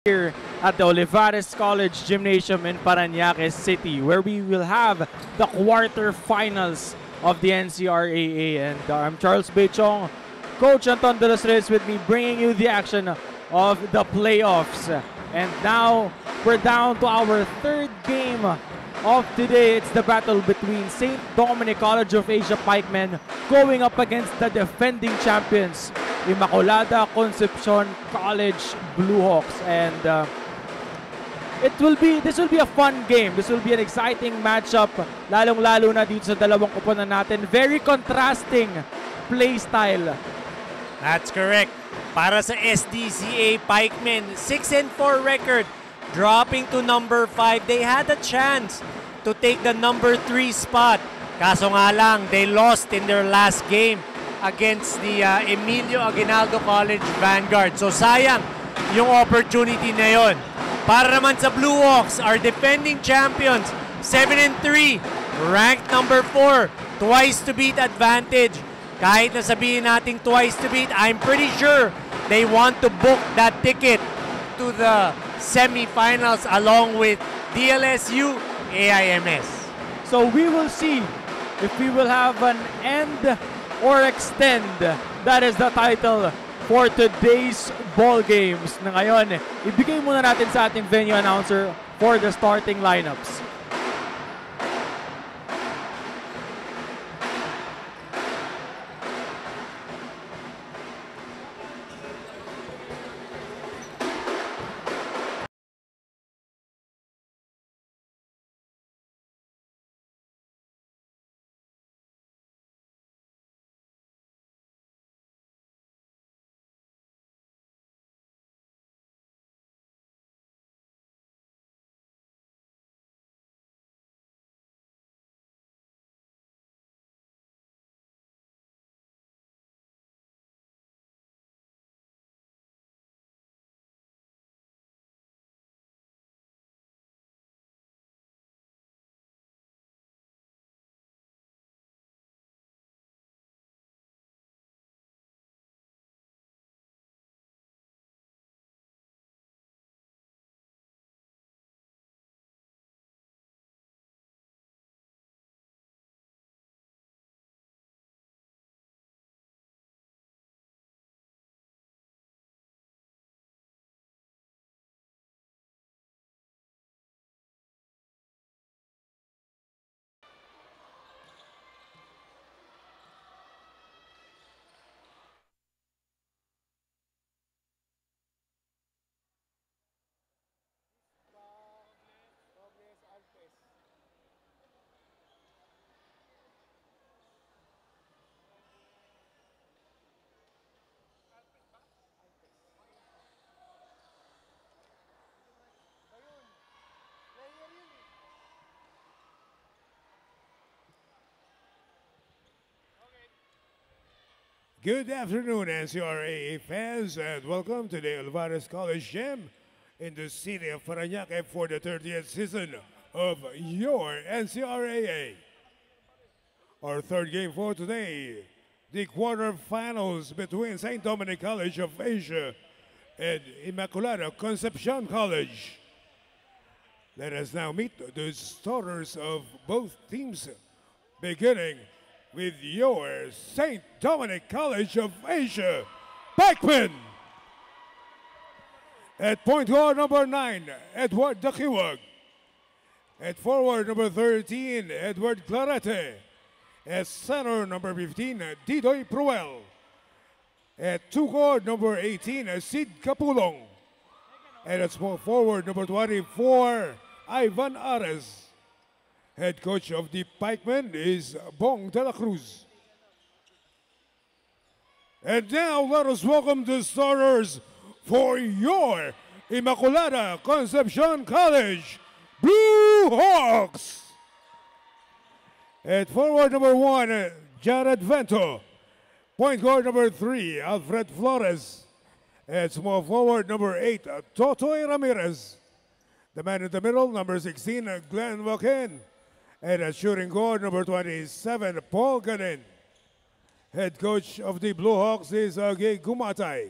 here at the Olivares College Gymnasium in Parañaque City, where we will have the quarterfinals of the NCRAA. And I'm Charles Bechong. Coach Anton De Los Reyes with me, bringing you the action of the playoffs. And now we're down to our third game of today. It's the battle between St. Dominic College of Asia Pikemen going up against the defending champions, Immaculada Concepcion College Bluehawks. And this will be a fun game. This will be an exciting matchup, lalong-lalo na dito sa dalawang koponan natin. Very contrasting play style. That's correct. Para sa SDCA Pikemen, 6-4 record, dropping to number 5. They had a chance to take the number 3 spot. Kaso nga lang, they lost in their last game against the Emilio Aguinaldo College Vanguard. So sayang yung opportunity na yon. Para naman sa Bluehawks, our defending champions, 7-3, ranked number 4, twice to beat advantage. Kahit na sabihin natin twice to beat, I'm pretty sure they want to book that ticket to the semifinals along with DLSU, AIMS. So we will see if we will have an end or extend. That is the title for today's ball games. Na ngayon, ibigay muna natin sa ating venue announcer for the starting lineups. Good afternoon, NCRAA fans, and welcome to the Olivares College Gym in the city of Parañaque for the 30th season of your NCRAA. Our third game for today, the quarterfinals between St. Dominic College of Asia and Immaculada Concepcion College. Let us now meet the starters of both teams, beginning with your St. Dominic College of Asia, Pikemen. At point guard number 9, Edward Dakiwag. At forward number 13, Edward Clarete. At center number 15, Didoy Pruel. At two guard number 18, Sid Capulong. And at small forward number 24, Ivan Ares. Head coach of the Pikemen is Bong de la Cruz. And now let us welcome the starters for your Immaculada Concepcion College Bluehawks. At forward number 1, Jared Vento. Point guard number 3, Alfred Flores. At small forward number 8, Totoy Ramirez. The man in the middle, number 16, Glenn Joaquin. And at shooting guard, number 27, Paul Ganin. Head coach of the Bluehawks is Agay Gumatay.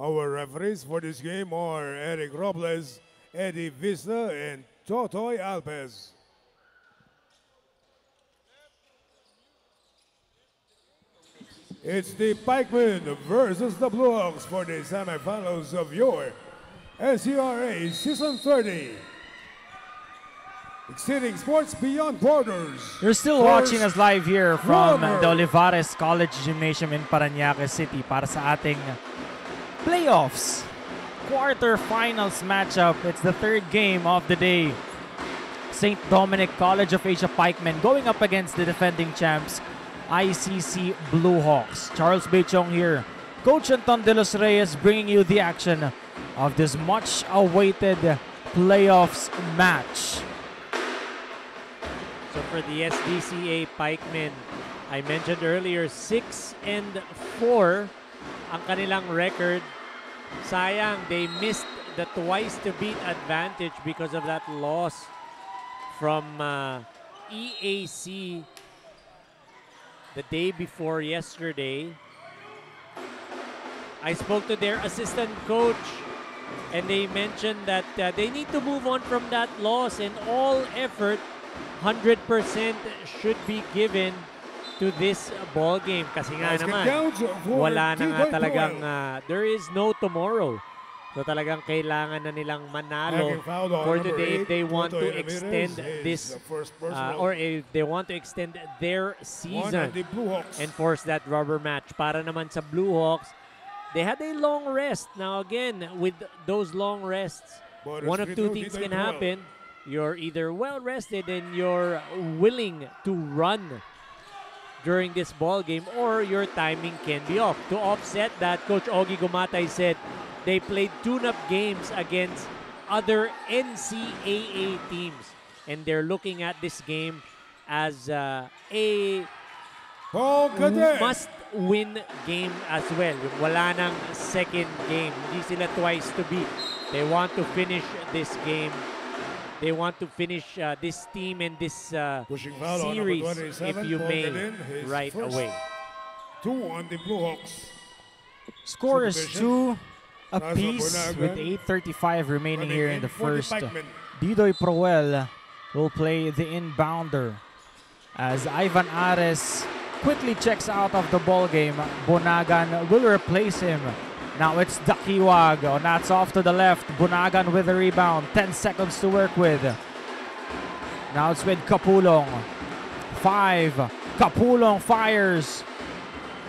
Our referees for this game are Eric Robles, Eddie Vista, and Totoy Alpez. It's the Pikemen versus the Blue Hawks for the semifinals of your NCRAA Season 30. Exceeding sports beyond borders. You're still watching us live here from the Olivares College Gymnasium in Parañaque City para sa ating playoffs. Quarterfinals matchup. It's the third game of the day. St. Dominic College of Asia Pikemen going up against the defending champs, ICC Blue Hawks. Charles Bechong here. Coach Anton De Los Reyes bringing you the action of this much-awaited playoffs match. So for the SDCA Pikemen, I mentioned earlier 6-4 ang kanilang record. Sayang, they missed the twice to beat advantage because of that loss from EAC the day before yesterday. I spoke to their assistant coach and they mentioned that they need to move on from that loss, and all effort 100% should be given to this ball game. Kasi nga naman, wala na nga talagang, there is no tomorrow. So talagang kailangan na nilang manalo for today if they want to extend this, or if they want to extend their season and force that rubber match. Para naman sa Blue Hawks, they had a long rest. Now again, with those long rests, one of two things can happen. You're either well rested and you're willing to run during this ball game, or your timing can be off. To offset that, Coach Ogie Gumatay said they played tune-up games against other NCAA teams, and they're looking at this game as a must-win game as well. Wala nang second game. Hindi sila twice to beat. They want to finish this game. They want to finish this team and this series, if you may, right away. 2 on the Blue Hawks. Score is 2 apiece with 8:35 remaining here in the first. Didoy Proel will play the inbounder as Ivan Ares quickly checks out of the ball game. Bonagan will replace him. Now it's Dakiwag. Oh, that's off to the left. Bunagan with the rebound. 10 seconds to work with. Now it's with Kapulong. 5. Kapulong fires.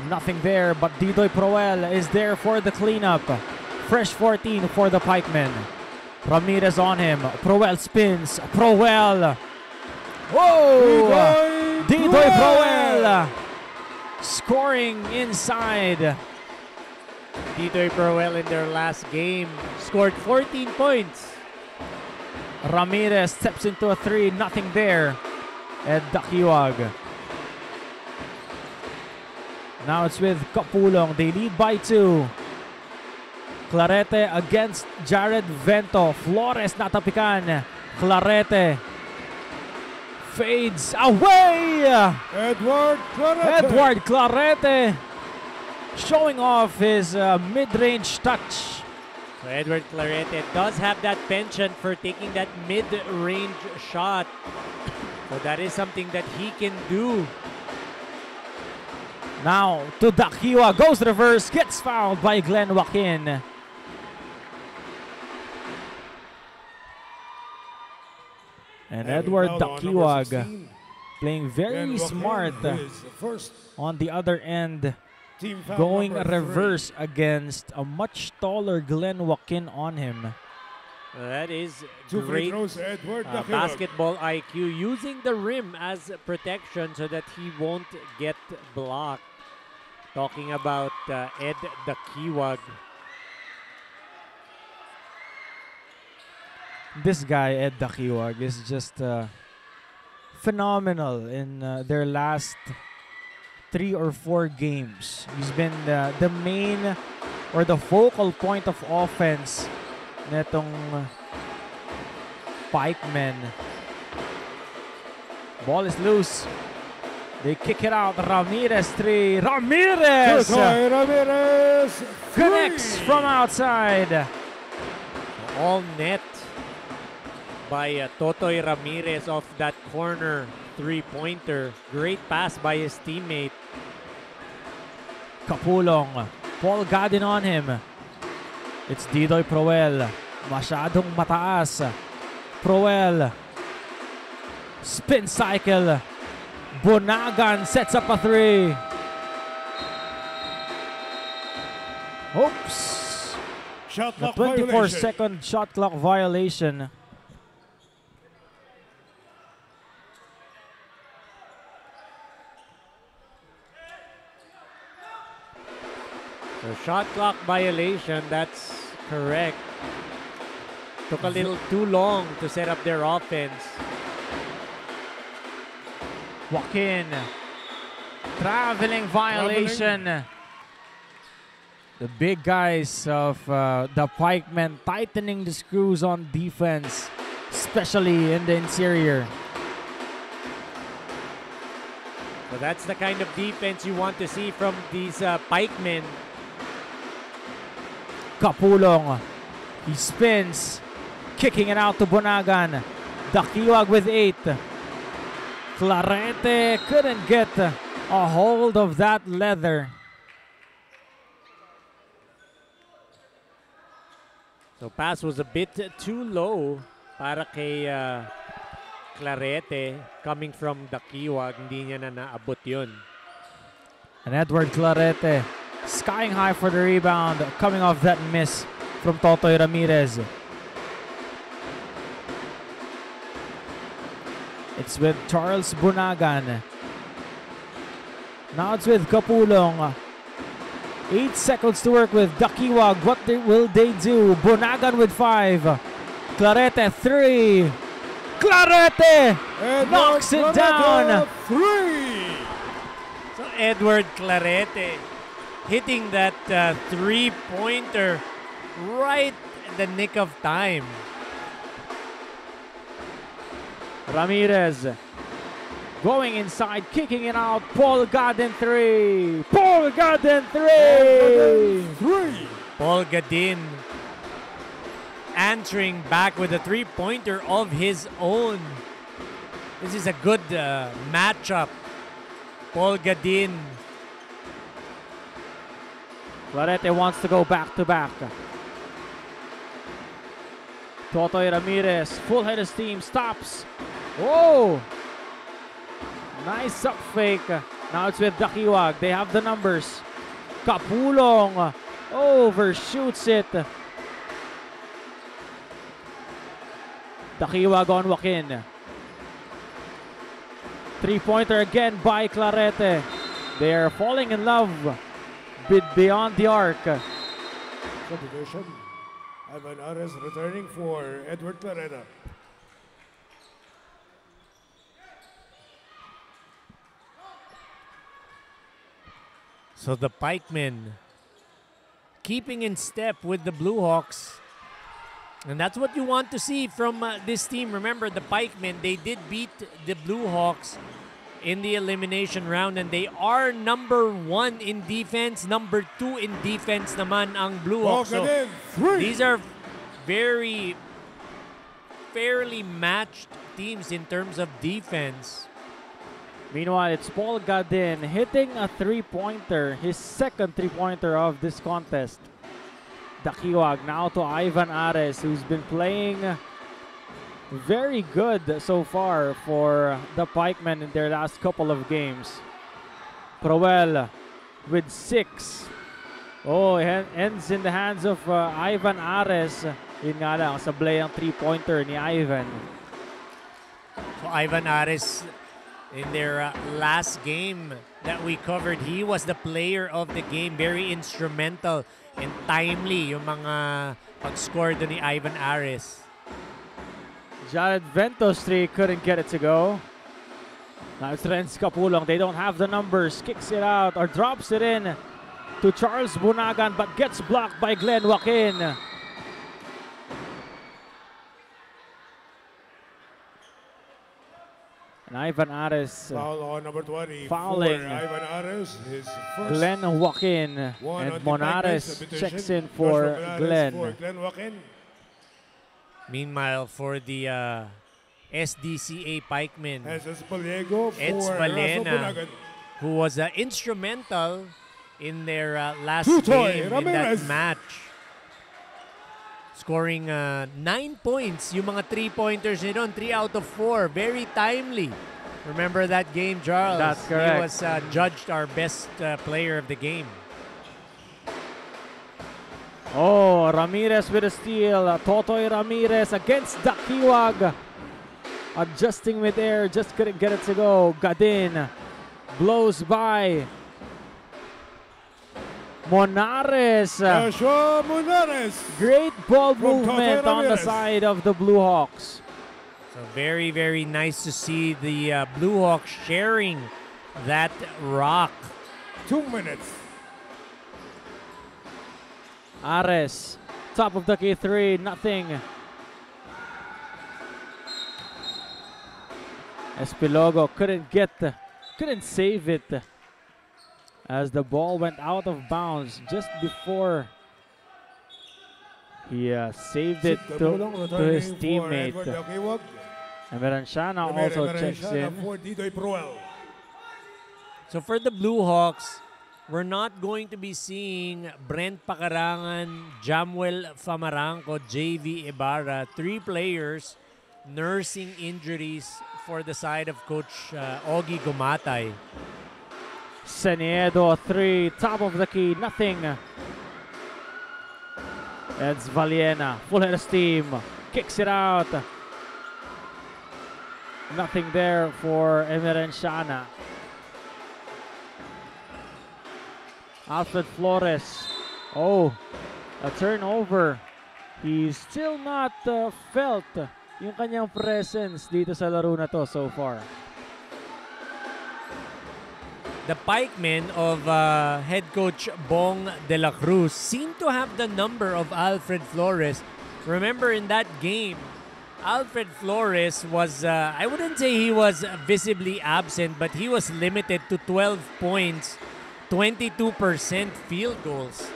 Nothing there, but Didoy Proel is there for the cleanup. Fresh 14 for the Pikemen. Ramirez on him. Proel spins. Proel. Whoa! Didoy Proel scoring inside. Didoy Proel in their last game scored 14 points. Ramirez steps into a 3, nothing there. Ed Dakiwag. Now it's with Kapulong. They lead by 2. Clarete against Jared Vento. Flores natapikan. Clarete fades away. Edward Clarete showing off his mid-range touch. So Edward Clarete does have that penchant for taking that mid-range shot. So that is something that he can do. Now to Dakiwa, goes reverse, gets fouled by Glenn Joaquin. And Edward Dakiwag playing very smart on the other end, going reverse against a much taller Glenn Joaquin on him. That is great basketball IQ, using the rim as protection so that he won't get blocked. Talking about Ed Dakiwag. This guy, Ed Dakiwag, is just phenomenal in their last 3 or 4 games. He's been the main or the focal point of offense netong Pikemen. Ball is loose. They kick it out. Ramirez 3. Ramirez Totoy Ramirez connects 3. from outside. All net by Totoy Ramirez off that corner three-pointer. Great pass by his teammate. Kapulong. Paul Gadin on him. It's Didoy Proel. Masyadong mataas. Proel. Spin cycle. Bunagan sets up a 3. Oops. Shot The clock violation. 24-second shot clock violation. So shot clock violation, that's correct. Took a little too long to set up their offense. Joaquin. Traveling violation. The big guys of the Pikemen tightening the screws on defense, especially in the interior. So that's the kind of defense you want to see from these Pikemen. Kapulong. He spins. Kicking it out to Bunagan. Dakiwag with 8. Clarete couldn't get a hold of that leather. So pass was a bit too low para kay Clarete coming from Dakiwag. Hindi niya na naabot yun. And Edward Clarete skying high for the rebound, coming off that miss from Totoy Ramirez. It's with Charles Bunagan. Now it's with Kapulong. 8 seconds to work with. Dakiwag, what will they do? Bunagan with 5. Clarete 3. Clarete knocks it down. 3. So Edward Clarete hitting that three-pointer right in the nick of time. Ramirez going inside, kicking it out. Paul Gadin 3. Paul Gadin 3. Paul Gadin answering back with a three-pointer of his own. This is a good matchup. Paul Gadin. Clarete wants to go back-to-back. Totoy Ramirez, full-headed steam, stops. Whoa! Nice up fake. Now it's with Dakiwag. They have the numbers. Kapulong overshoots it. Dakiwag on Joaquin. Three-pointer again by Clarete. They are falling in love beyond the arc. Substitution. Ivan Ares returning for Edward Clarete. So the Pikemen keeping in step with the Blue Hawks. And that's what you want to see from this team. Remember, the Pikemen, they did beat the Blue Hawks in the elimination round, and they are number 1 in defense, number 2 in defense naman ang Blue Hawks. So these are very fairly matched teams in terms of defense. Meanwhile, it's Paul Gadin hitting a three-pointer, his second three-pointer of this contest. Dakiwag now to Ivan Ares, who's been playing very good so far for the Pikemen in their last couple of games. Proel with 6. Oh, ends in the hands of Ivan Ares. Yun nga lang, sablay ang three-pointer ni Ivan. So Ivan Ares, in their last game that we covered, he was the player of the game. Very instrumental and timely yung mga pag-score doon ni Ivan Ares. Jared Ventos 3 couldn't get it to go. Now it's Renz Kapulong. They don't have the numbers. Kicks it out or drops it in to Charles Bunagan, but gets blocked by Glenn Joaquin. And Ivan Ares Foul on number 20 fouling. for Ivan Ares. His first Glenn Joaquin. one And on the Monares substitution. checks in Joshua for Monares Glenn. For Glenn Joaquin. Meanwhile, for the SDCA pikemen, Jesus Baliego for Eds Russell Balena, Bunagan. who was instrumental in their last Tutoy game in Ramirez. that match. Scoring 9 points. Yung mga 3-pointers nila, 3 out of 4. Very timely. Remember that game, Charles? That's correct. He was judged our best player of the game. Oh, Ramirez with a steal. Totoy Ramirez against Dakiwag. Adjusting midair, just couldn't get it to go. Gadin blows by. Monares. Joshua Monares. Great ball From movement Totoy on the Ramirez. side of the Blue Hawks. So very, very nice to see the Blue Hawks sharing that rock. 2 minutes. Ares, top of the K3, nothing. Espilogo couldn't save it as the ball went out of bounds just before he saved it to his teammate. Emeranchana also checks in. So for the Blue Hawks, we're not going to be seeing Brent Pakarangan, Jamuel Famaranco, JV Ibarra, 3 players nursing injuries for the side of Coach Ogie Gumatay. Seniedo 3, top of the key, nothing. Eds Valiena, full head of steam, kicks it out. Nothing there for Emeranchana. Alfred Flores. Oh, a turnover. He's still not felt yung kanyang presence dito sa laro na to so far. The pikemen of head coach Bong De La Cruz seem to have the number of Alfred Flores. Remember in that game, Alfred Flores was, I wouldn't say he was visibly absent, but he was limited to 12 points, 22% field goals.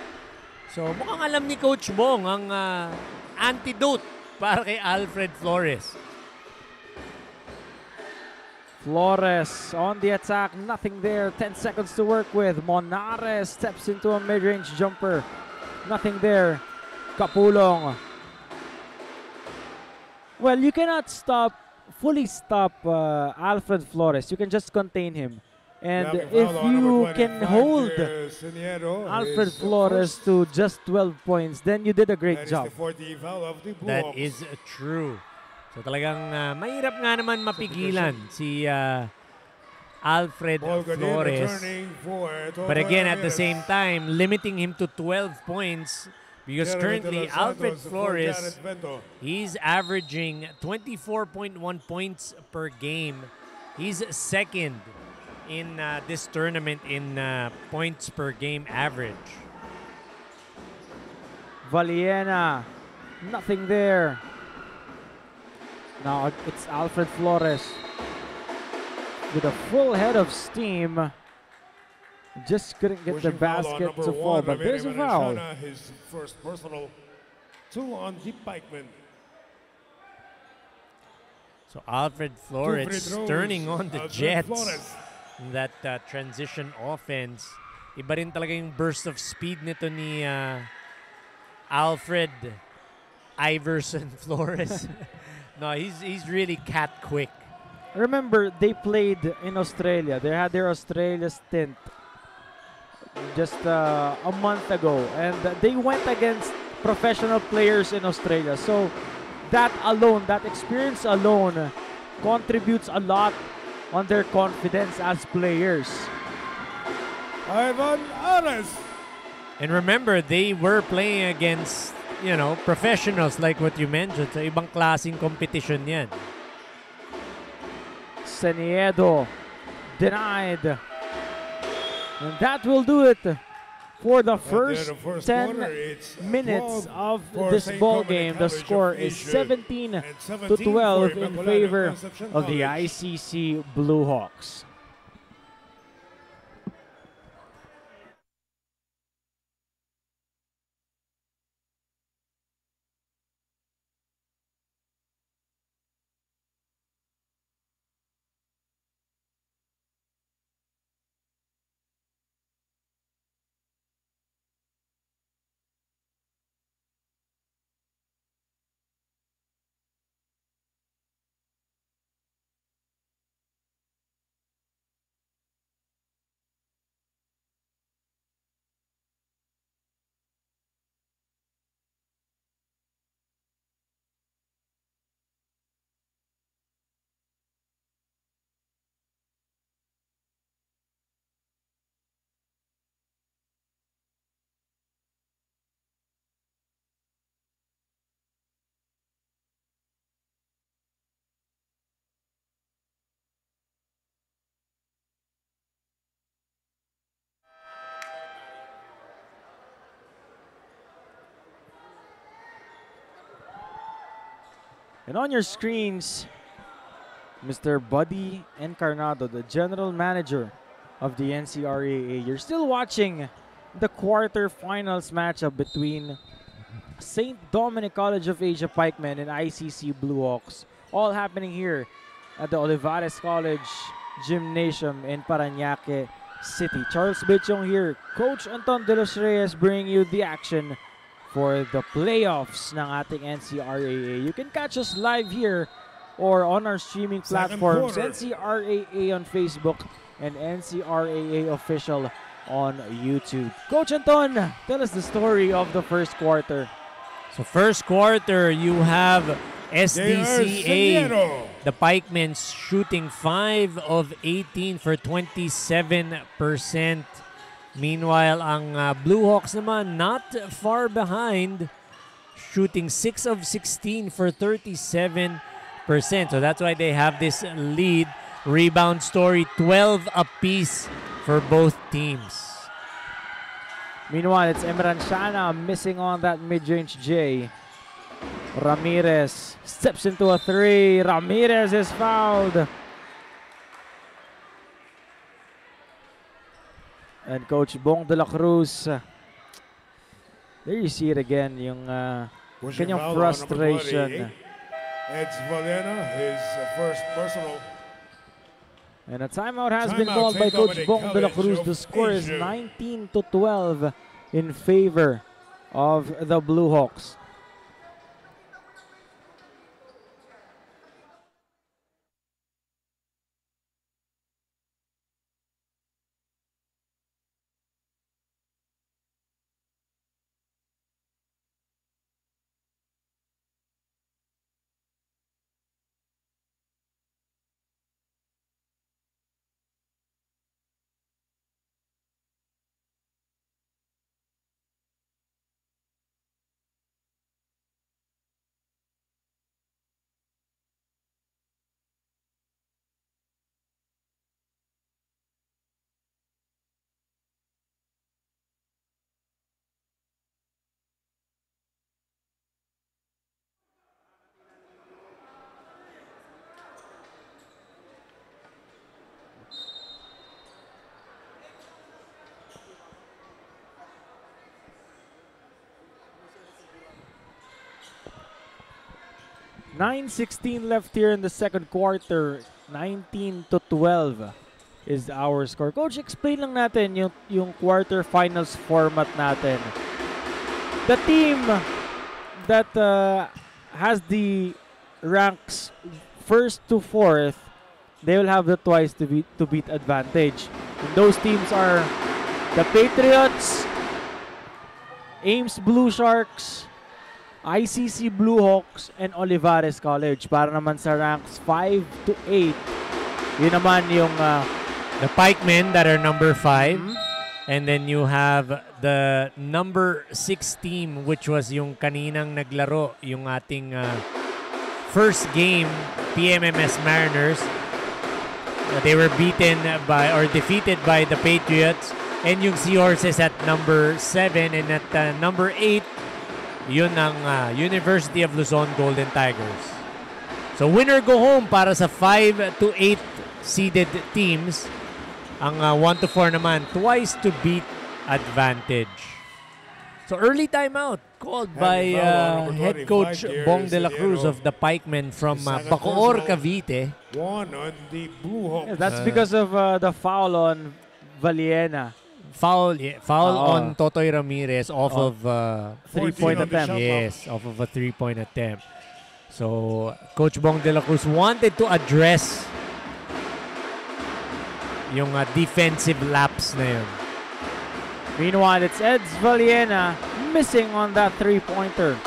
So mukhang alam ni Coach Bong ang antidote para kay Alfred Flores. Flores on the attack, nothing there. 10 seconds to work with. Monares steps into a mid-range jumper. Nothing there. Kapulong. Well, you cannot fully stop Alfred Flores. You can just contain him. And if you can hold Alfred Flores to just 12 points, then you did a great job. That is true. So talagang mahirap nga naman mapigilan si Alfred Flores. But again, at the same time, limiting him to 12 points because currently Alfred Flores, he's averaging 24.1 points per game. He's second in this tournament in points per game average. Valiena, nothing there. Now it's Alfred Flores with a full head of steam. Just couldn't get the basket to fall, but there's a foul. His first personal 2 on the pikeman. So Alfred Flores turning on the Jets in that transition offense. Iba rin talaga yung burst of speed nito ni Alfred Iverson Flores. No, he's really cat quick. Remember, they played in Australia. They had their Australia stint just a month ago, and they went against professional players in Australia. So that alone, that experience alone, contributes a lot on their confidence as players. Ivan Ares. And remember, they were playing against, you know, professionals like what you mentioned. So ibang klaseng competition yan. Seniedo denied. And that will do it for the And then first the first 10 quarter, it's minutes 12 of for this St. ball Dominic game. The College score of is Asia 17 and to 17 12 for in Immaculata favor Concepcion of the College. ICC Blue Hawks. And on your screens, Mr. Buddy Encarnado, the general manager of the NCRAA. You're still watching the quarterfinals matchup between St. Dominic College of Asia Pikemen and ICC Blue Hawks. All happening here at the Olivares College Gymnasium in Parañaque City. Charles Bechong here. Coach Anton De Los Reyes bringing you the action for the playoffs ng ating NCRAA. You can catch us live here or on our streaming platforms, NCRAA on Facebook and NCRAA Official on YouTube. Coach Anton, tell us the story of the first quarter. So first quarter, you have SDCA, the Pikemen shooting 5 of 18 for 27%. Meanwhile, ang Blue Hawks naman not far behind, shooting 6 of 16 for 37%. So that's why they have this lead. Rebound story, 12 apiece for both teams. Meanwhile, it's Emran Shana missing on that mid-range J. Ramirez steps into a 3. Ramirez is fouled. And Coach Bong de la Cruz, there you see it again, yung kanyang frustration. It's Valena, his first personal. And a timeout has been called by Coach Bong de la Cruz. The score is 19 to 12 in favor of the Blue Hawks. .9:16 left here in the second quarter. 19 to 12 is our score. Coach, explain lang natin yung quarterfinals format natin. The team that has the ranks first to fourth, they will have the twice to beat advantage. And those teams are the Patriots, Ames Blue Sharks, ICC Blue Hawks, and Olivares College. Para naman sa ranks 5 to 8, yun naman yung the Pikemen that are number 5. And then you have the number 6 team, which was yung kaninang naglaro, yung ating first game, PMMS Mariners. They were beaten by or defeated by the Patriots. And yung Seahorses at number 7. And at number 8, yun ang University of Luzon Golden Tigers. So winner go home para sa 5 to 8 seeded teams. Ang 1 to 4 naman, twice to beat advantage. So early timeout called by head coach Bong De La Cruz of the Pikemen from Bacoor, Cavite. One on the Blue Hawks. Yeah, that's because of the foul on Valiena. Foul on Totoy Ramirez off of 3-point attempt. Yes, off of a 3-point attempt. So Coach Bong De La Cruz wanted to address yung defensive lapse na yun. Meanwhile, it's Eds Valiena missing on that 3-pointer.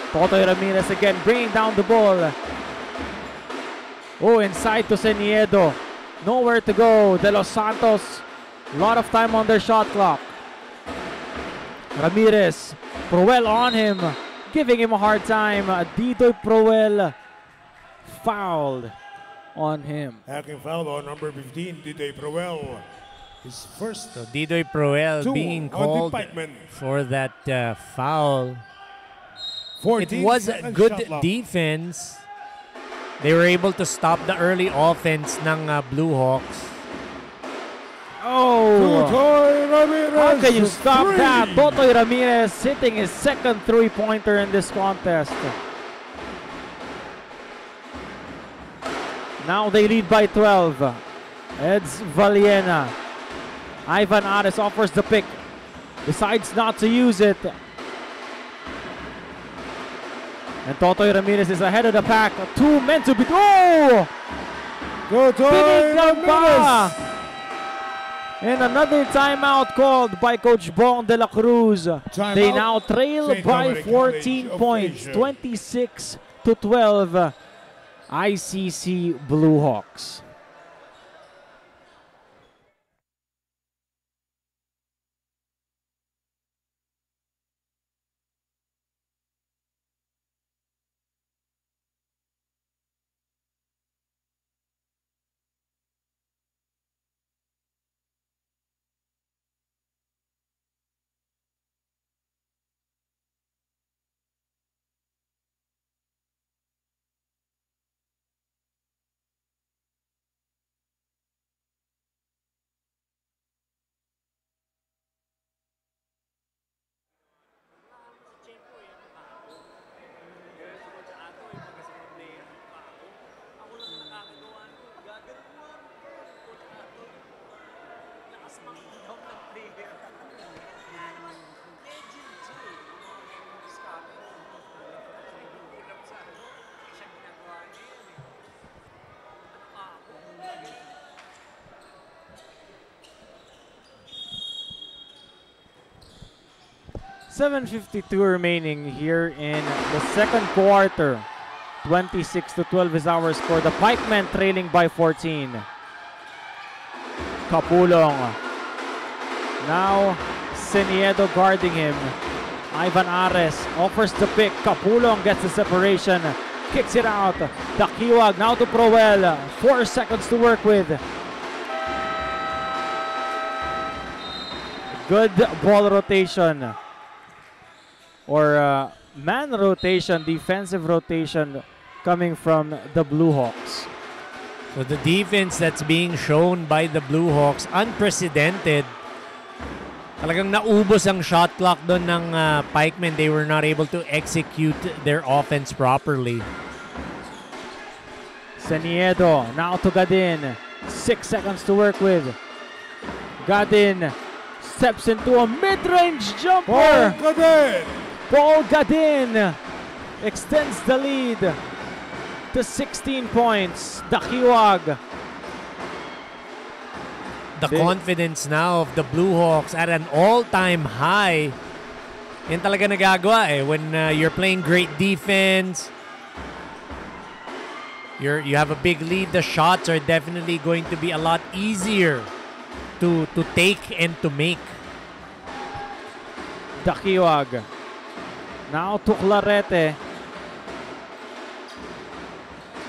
Totoy Ramirez again bringing down the ball. Oh, inside to Seniedo. Nowhere to go. De Los Santos, a lot of time on their shot clock. Ramirez, Proel on him, giving him a hard time. Didoy Proel fouled on him. Hacking foul on number 15, Didoy Proel. His first. So Didoy Proel being called for that foul. It was a good defense. They were able to stop the early offense ng Blue Hawks. Oh! How can you stop that? Totoy Ramirez hitting his second 3-pointer in this contest. Now they lead by 12. Eds Valiena. Ivan Ares offers the pick. Decides not to use it. And Totoy Ramirez is ahead of the pack. 2 men to beat. Oh! Totoy Ramirez! And another timeout called by Coach Bong De La Cruz. They now trail by 14 points. 26 to 12. ICC Blue Hawks. .752 remaining here in the second quarter. 26 to 12 is our score. The Pikemen trailing by 14. Kapulong. Now Seniedo guarding him. Ivan Ares offers the pick. Kapulong gets the separation. Kicks it out. Dakiwag now to Proel. 4 seconds to work with. Good ball rotation. Or man rotation, defensive rotation coming from the Blue Hawks. So the defense that's being shown by the Blue Hawks, unprecedented. Talagang naubos ang shot clock doon ng Pikemen. They were not able to execute their offense properly. Seniedo now to Gadin. 6 seconds to work with. Gadin steps into a mid-range jumper. Paul Gadin extends the lead to 16 points. Dakiwag. The confidence now of the Blue Hawks at an all-time high. Yan talaga nagagawa eh. When you're playing great defense, you have a big lead, the shots are definitely going to be a lot easier to take and to make. Dakiwag. Now to Clarete.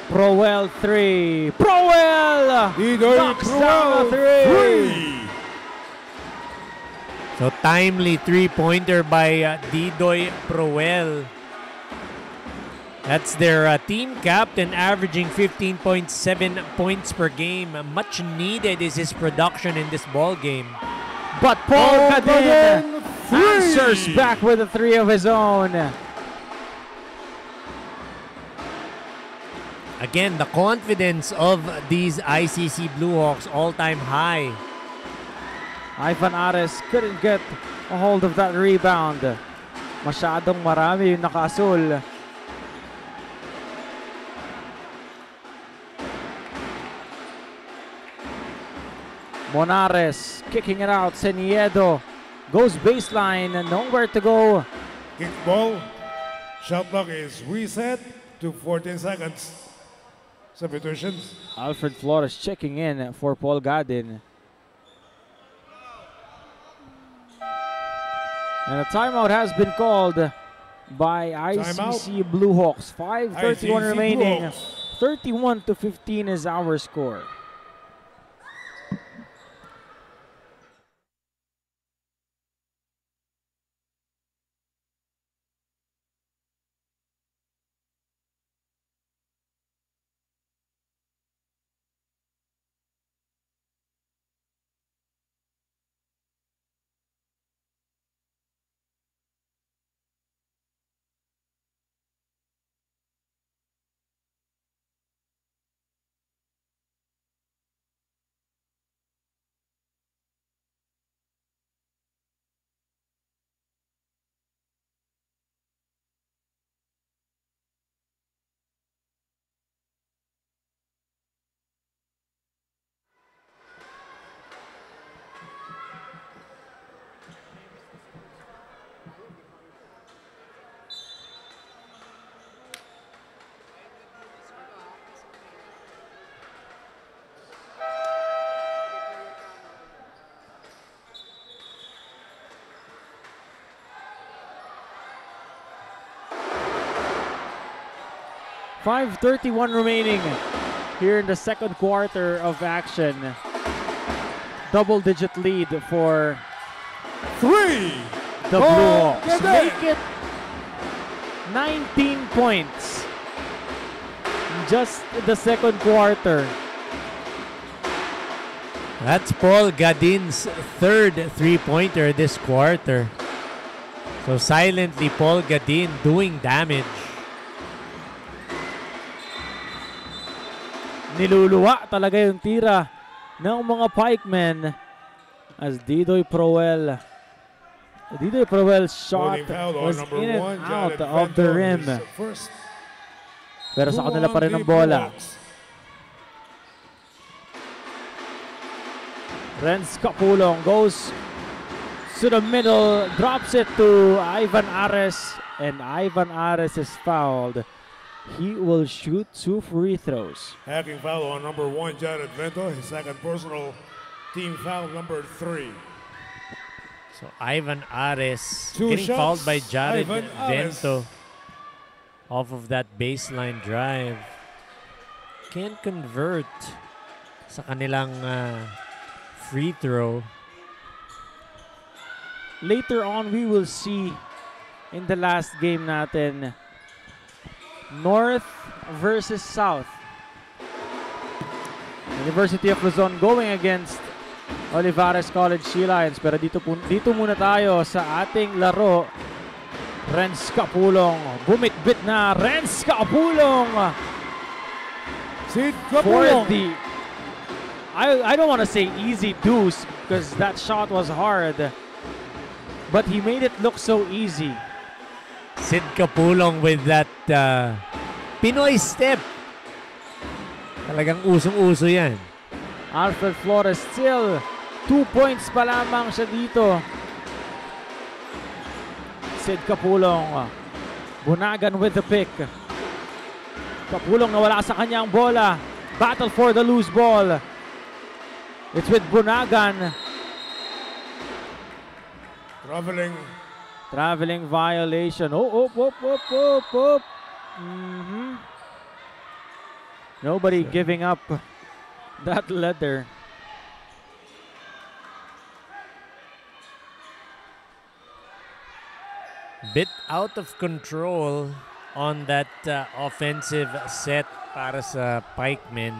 Proel 3. Proel! Knocks down a 3. So timely three-pointer by Didoy Proel. That's their team captain, averaging 15.7 points per game. Much needed is his production in this ball game. But Paul Gadin answers back with a three of his own. Again, the confidence of these ICC Blue Hawks all-time high. Ivan Ares couldn't get a hold of that rebound. Masyadong marami yung naka-asul. Monares kicking it out. Seniedo goes baseline and nowhere to go. Kick ball. Shot clock is reset to 14 seconds. Substitutions. Alfred Flores checking in for Paul Gadin. And a timeout has been called by ICC Blue Hawks. 5:31 remaining. 31-15 is our score. .531 remaining here in the second quarter of action. Double-digit lead for the Blue Hawks. Make it 19 points in just the second quarter. That's Paul Gadin's third three-pointer this quarter. So silently, Paul Gadin doing damage. Niluluwa talaga yung tira ng mga pikemen as Didoy Proel's shot was in and out of the rim. Pero sa kanila pa rin ang bola. Renz Capulong goes to the middle, drops it to Ivan Ares, and Ivan Ares is fouled. He will shoot 2 free throws. Hacking foul on number 1, Jared Vento. His second personal team foul, number 3. So Ivan Ares Two getting shots, fouled by Jared Ivan Vento off of that baseline drive. Can't convert sa kanilang free throw. Later on, we will see in the last game natin, North versus South. University of Luzon going against Olivares College Sea Lions. Pero dito muna tayo sa ating laro. Renz Capulong. Bumitbit na Renz Capulong. Sid Capulong. For the, I don't want to say easy deuce because that shot was hard. But he made it look so easy. Sid Capulong with that Pinoy step. Talagang usong-uso yan. Alfred Flores still 2 points pa lamang siya dito. Sid Capulong. Bunagan with the pick. Capulong nawala sa kanyang bola. Battle for the loose ball. It's with Bunagan. Traveling violation. Oh. Nobody giving up that letter. Bit out of control on that offensive set para sa Pikemen.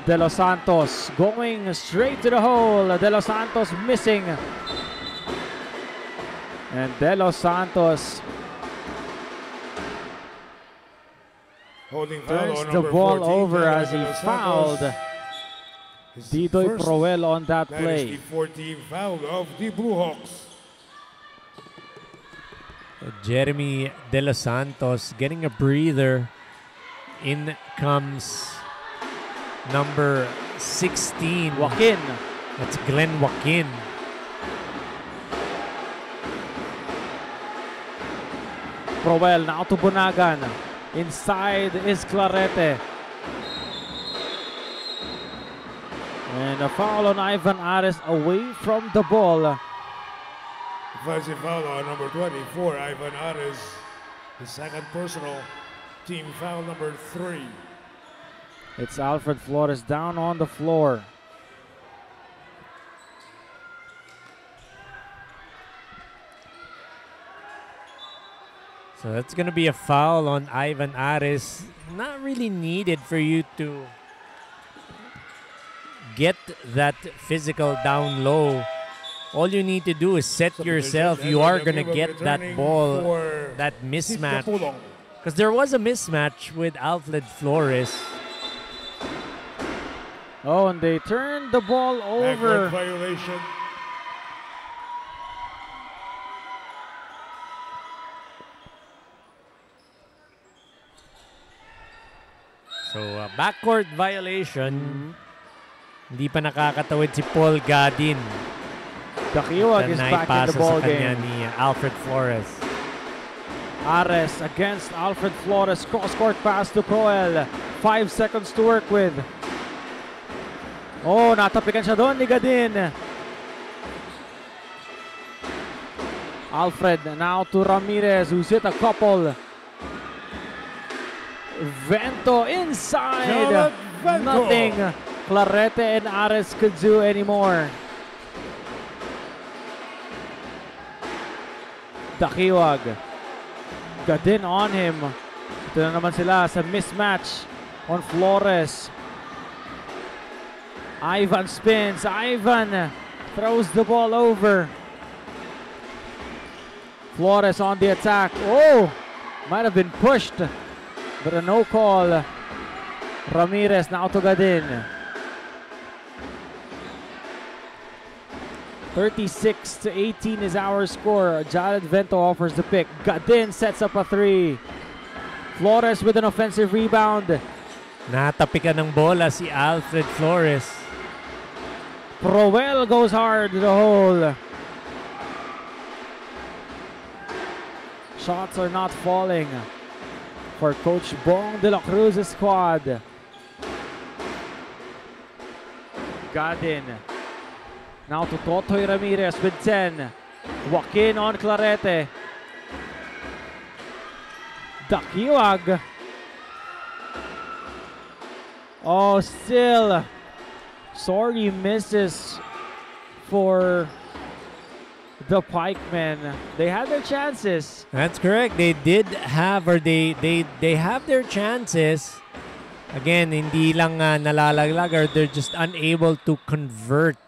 De Los Santos going straight to the hole. De Los Santos missing. And De Los Santos Holding foul turns on the number ball 14, over as he De Los fouled Santos. His Didoy first. Proel on that That is play. the 14th foul of the Blue Hawks. Jeremy De Los Santos getting a breather. In comes number 16. Joaquin. That's Glenn Joaquin. Proel now to Bunagan. Inside is Clarete. And a foul on Ivan Ares away from the ball. Offensive foul on number 24, Ivan Ares. His second personal. Team foul number 3. It's Alfred Flores down on the floor. So that's going to be a foul on Ivan Ares. Not really needed for you to get that physical down low. All you need to do is set yourself. You are going to get that ball, that mismatch. Because there was a mismatch with Alfred Flores. Oh, and they turned the ball over. Backward violation. So, backcourt violation. Hindi pa nakakatawid si Paul Gadin. Dakiwag is back in the ball game. Ni Alfred Flores. Ares against Alfred Flores. Cross-court pass to Proel. 5 seconds to work with. Oh, natapikan siya doon ni Gadin. Alfred now to Ramirez, who's hit a couple. Vento inside. Vento. Nothing Clarete and Ares could do anymore. Dakiwag. Gadin on him. Ito na naman sila sa mismatch on Flores. Ivan spins. Ivan throws the ball over. Flores on the attack. Oh! Might have been pushed. But a no call. Ramirez now to Gadin. 36-18 is our score. Jared Vento offers the pick. Gadin sets up a 3. Flores with an offensive rebound. Natapikan ng bola si Alfred Flores. Proel goes hard to the hole. Shots are not falling for Coach Bong de la Cruz's squad. Gadin. Now to Totoy Ramirez with 10. Joaquin on Clarete. Dakiwag. Oh, still. Sorry misses for the Pikemen. They had their chances. That's correct. They did have, or they have their chances. Again, hindi lang nalalaglag, or they're just unable to convert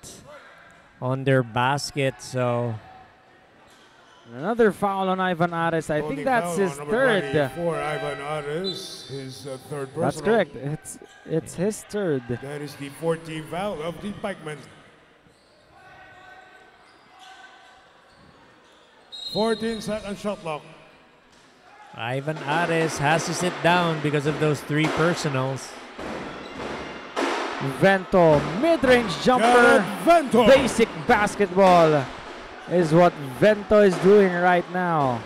on their basket. So Another foul on Ivan Ares. I think that's his third. For Ivan Ares, his third personal. That's correct. It's his third. That is the 14th foul of the Pikemen. 14-second shot clock. Ivan Ares has to sit down because of those 3 personals. Vento, mid-range jumper. Vento. Basic basketball is what Vento is doing right now.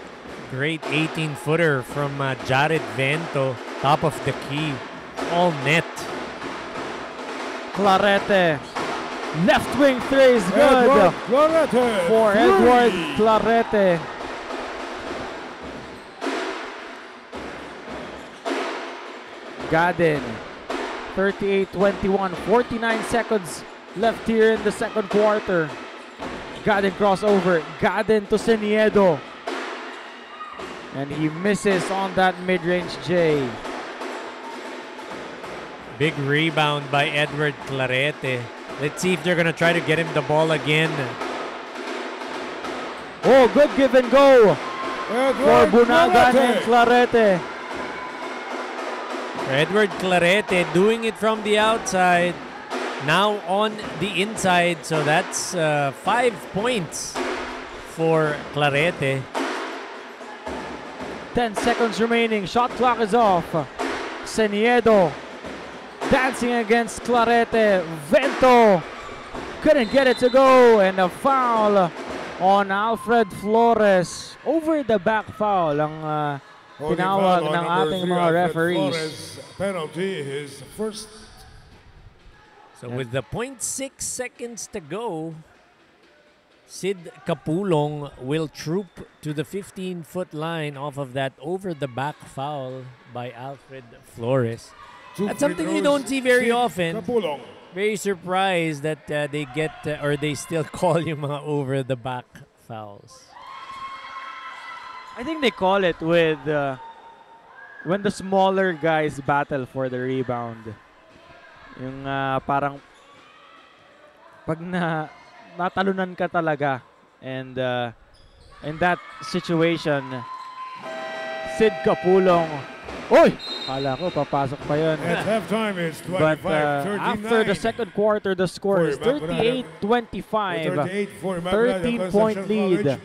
Great 18-footer from Jared Vento. Top of the key. All net. Clarete. Left wing 3 is good. Edward Clarete. For Edward Clarete. Gadin. 38-21. 49 seconds left here in the second quarter. Gadden crossover. Gadden to Seniedo. And he misses on that mid-range J. Big rebound by Edward Clarete. Let's see if they're gonna try to get him the ball again. Oh, good give and go for Bunagan and Clarete. Edward Clarete doing it from the outside. Now on the inside, so that's 5 points for Clarete. 10 seconds remaining. Shot clock is off. Seniedo dancing against Clarete. Vento couldn't get it to go. And a foul on Alfred Flores. Over the back foul ang tinawag ng ating mga referees. Flores, penalty, his first. So with the 0.6 seconds to go, Sid Capulong will troop to the 15-foot line off of that over-the-back foul by Alfred Flores. That's something you don't see very often. Capulong. Very surprised that they get or they still call yung mga over-the-back fouls. I think they call it with when the smaller guys battle for the rebound. Yung parang pag natalunan ka talaga, and in that situation, Sid Capulong, oy! Kala ko papasok pa yun. At halftime is 25-39. But after the second quarter, the score is 38-25. 13-point lead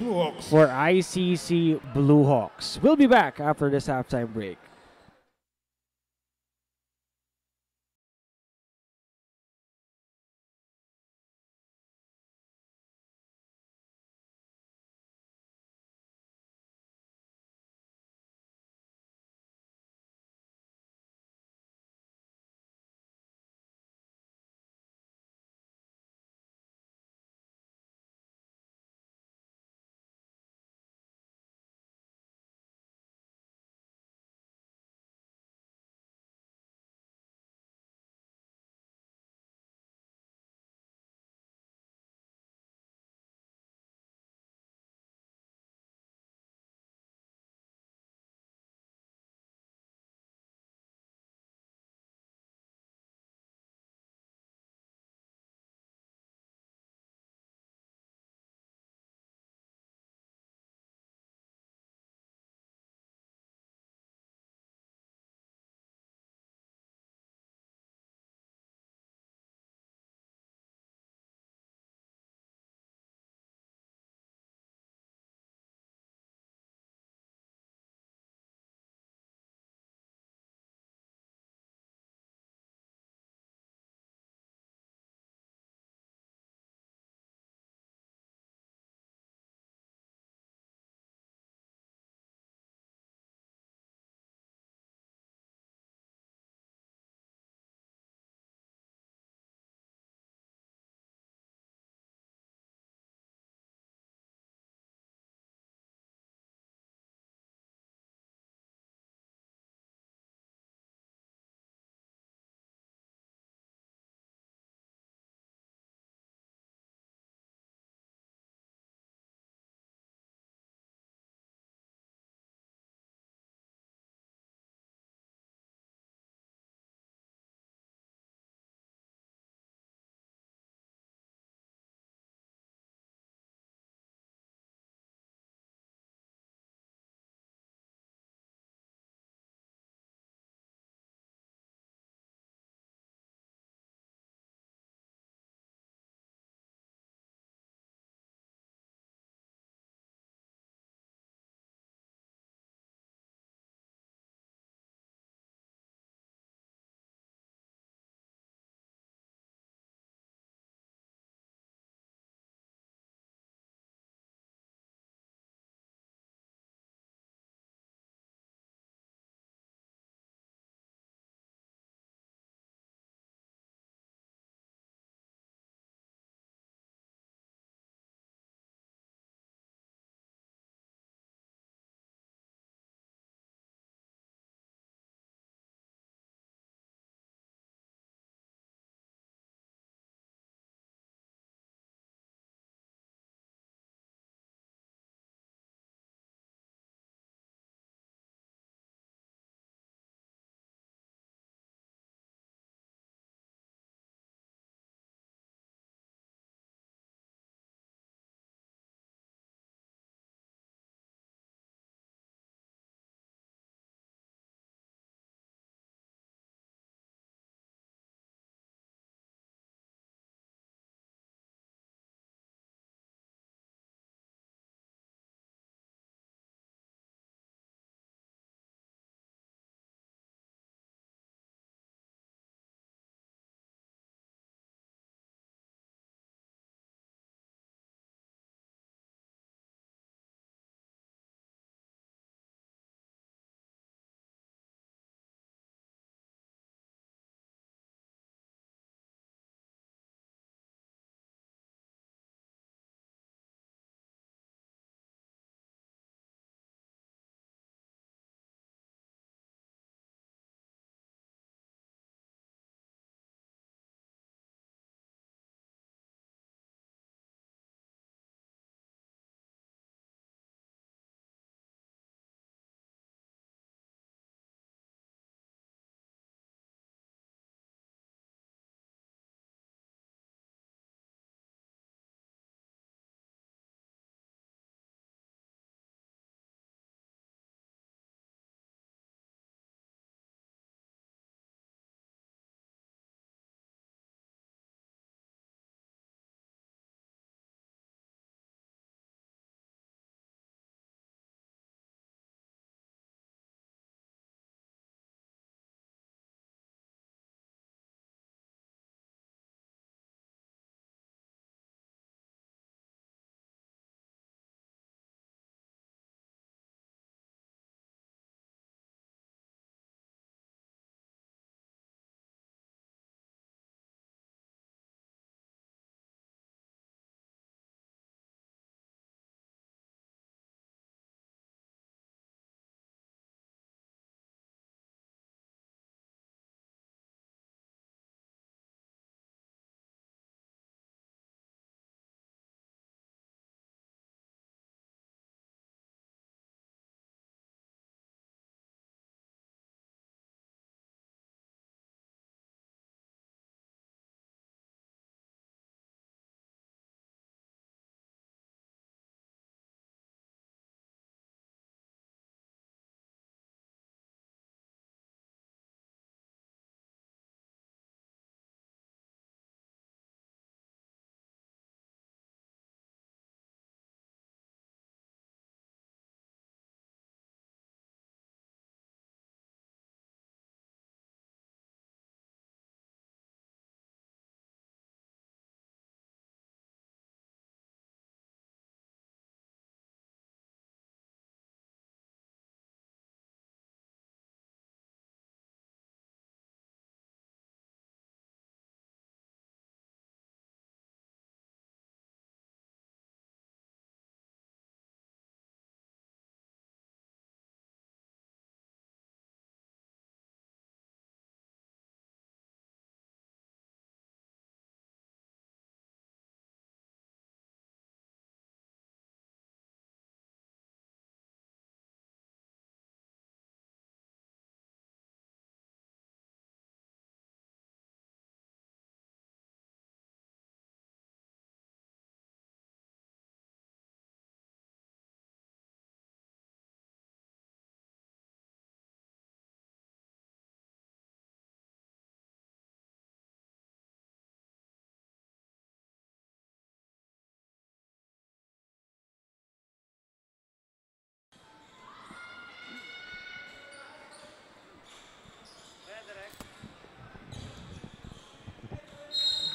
for ICC Blue Hawks. We'll be back after this halftime break.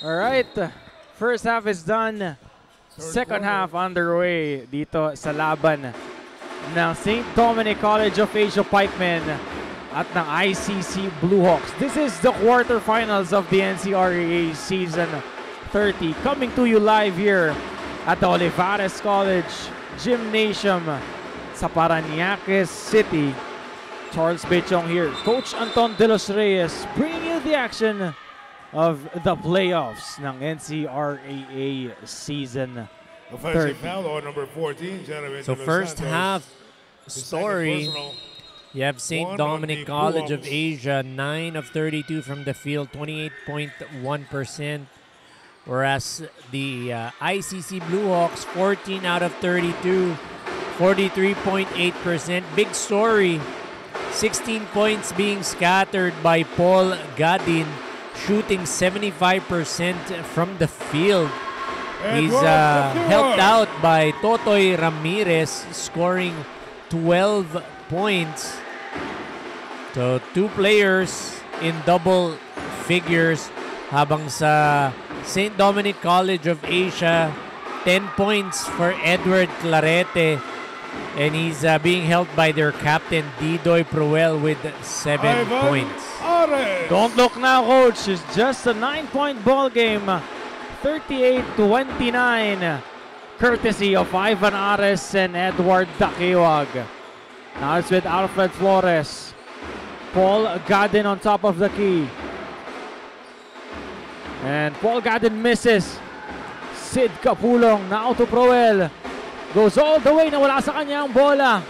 All right, first half is done. Second half underway dito sa laban ng St. Dominic College of Asia Pikemen at ng ICC Blue Hawks. This is the quarterfinals of the NCRAA Season 30, coming to you live here at the Olivares College Gymnasium sa Parañaque City. Charles Bechong here. Coach Anton De Los Reyes bringing you the action of the playoffs ng NCRAA Season 30. Foul on number 14, so first half story, you have St. Dominic College of Asia, 9 of 32 from the field, 28.1%. Whereas the ICC Blue Hawks, 14 out of 32, 43.8%. Big story, 16 points being scattered by Paul Gadin, shooting 75% from the field. He's helped out by Totoy Ramirez, scoring 12 points. So 2 players in double figures. Habang sa St. Dominic College of Asia, 10 points for Edward Clarete. And he's being helped by their captain, Didoy Pruel, with 7 points. Don't look now, coach. It's just a 9-point ball game. 38-29. Courtesy of Ivan Ares and Edward Dakiwag. Now it's with Alfred Flores. Paul Gadin on top of the key. And Paul Gadin misses. Sid Capulong now to Proel. Goes all the way, nawala sa kanya ang bola.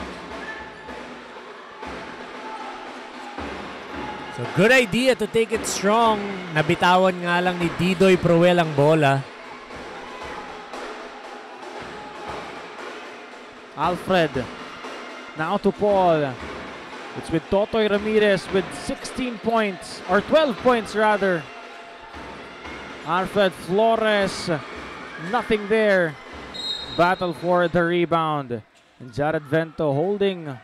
So good idea to take it strong. Nabitawan nga lang ni Didoy Proel ang bola. Alfred now to Paul. It's with Totoy Ramirez with 16 points, or 12 points rather. Alfred Flores, nothing there. Battle for the rebound. And Jared Vento holding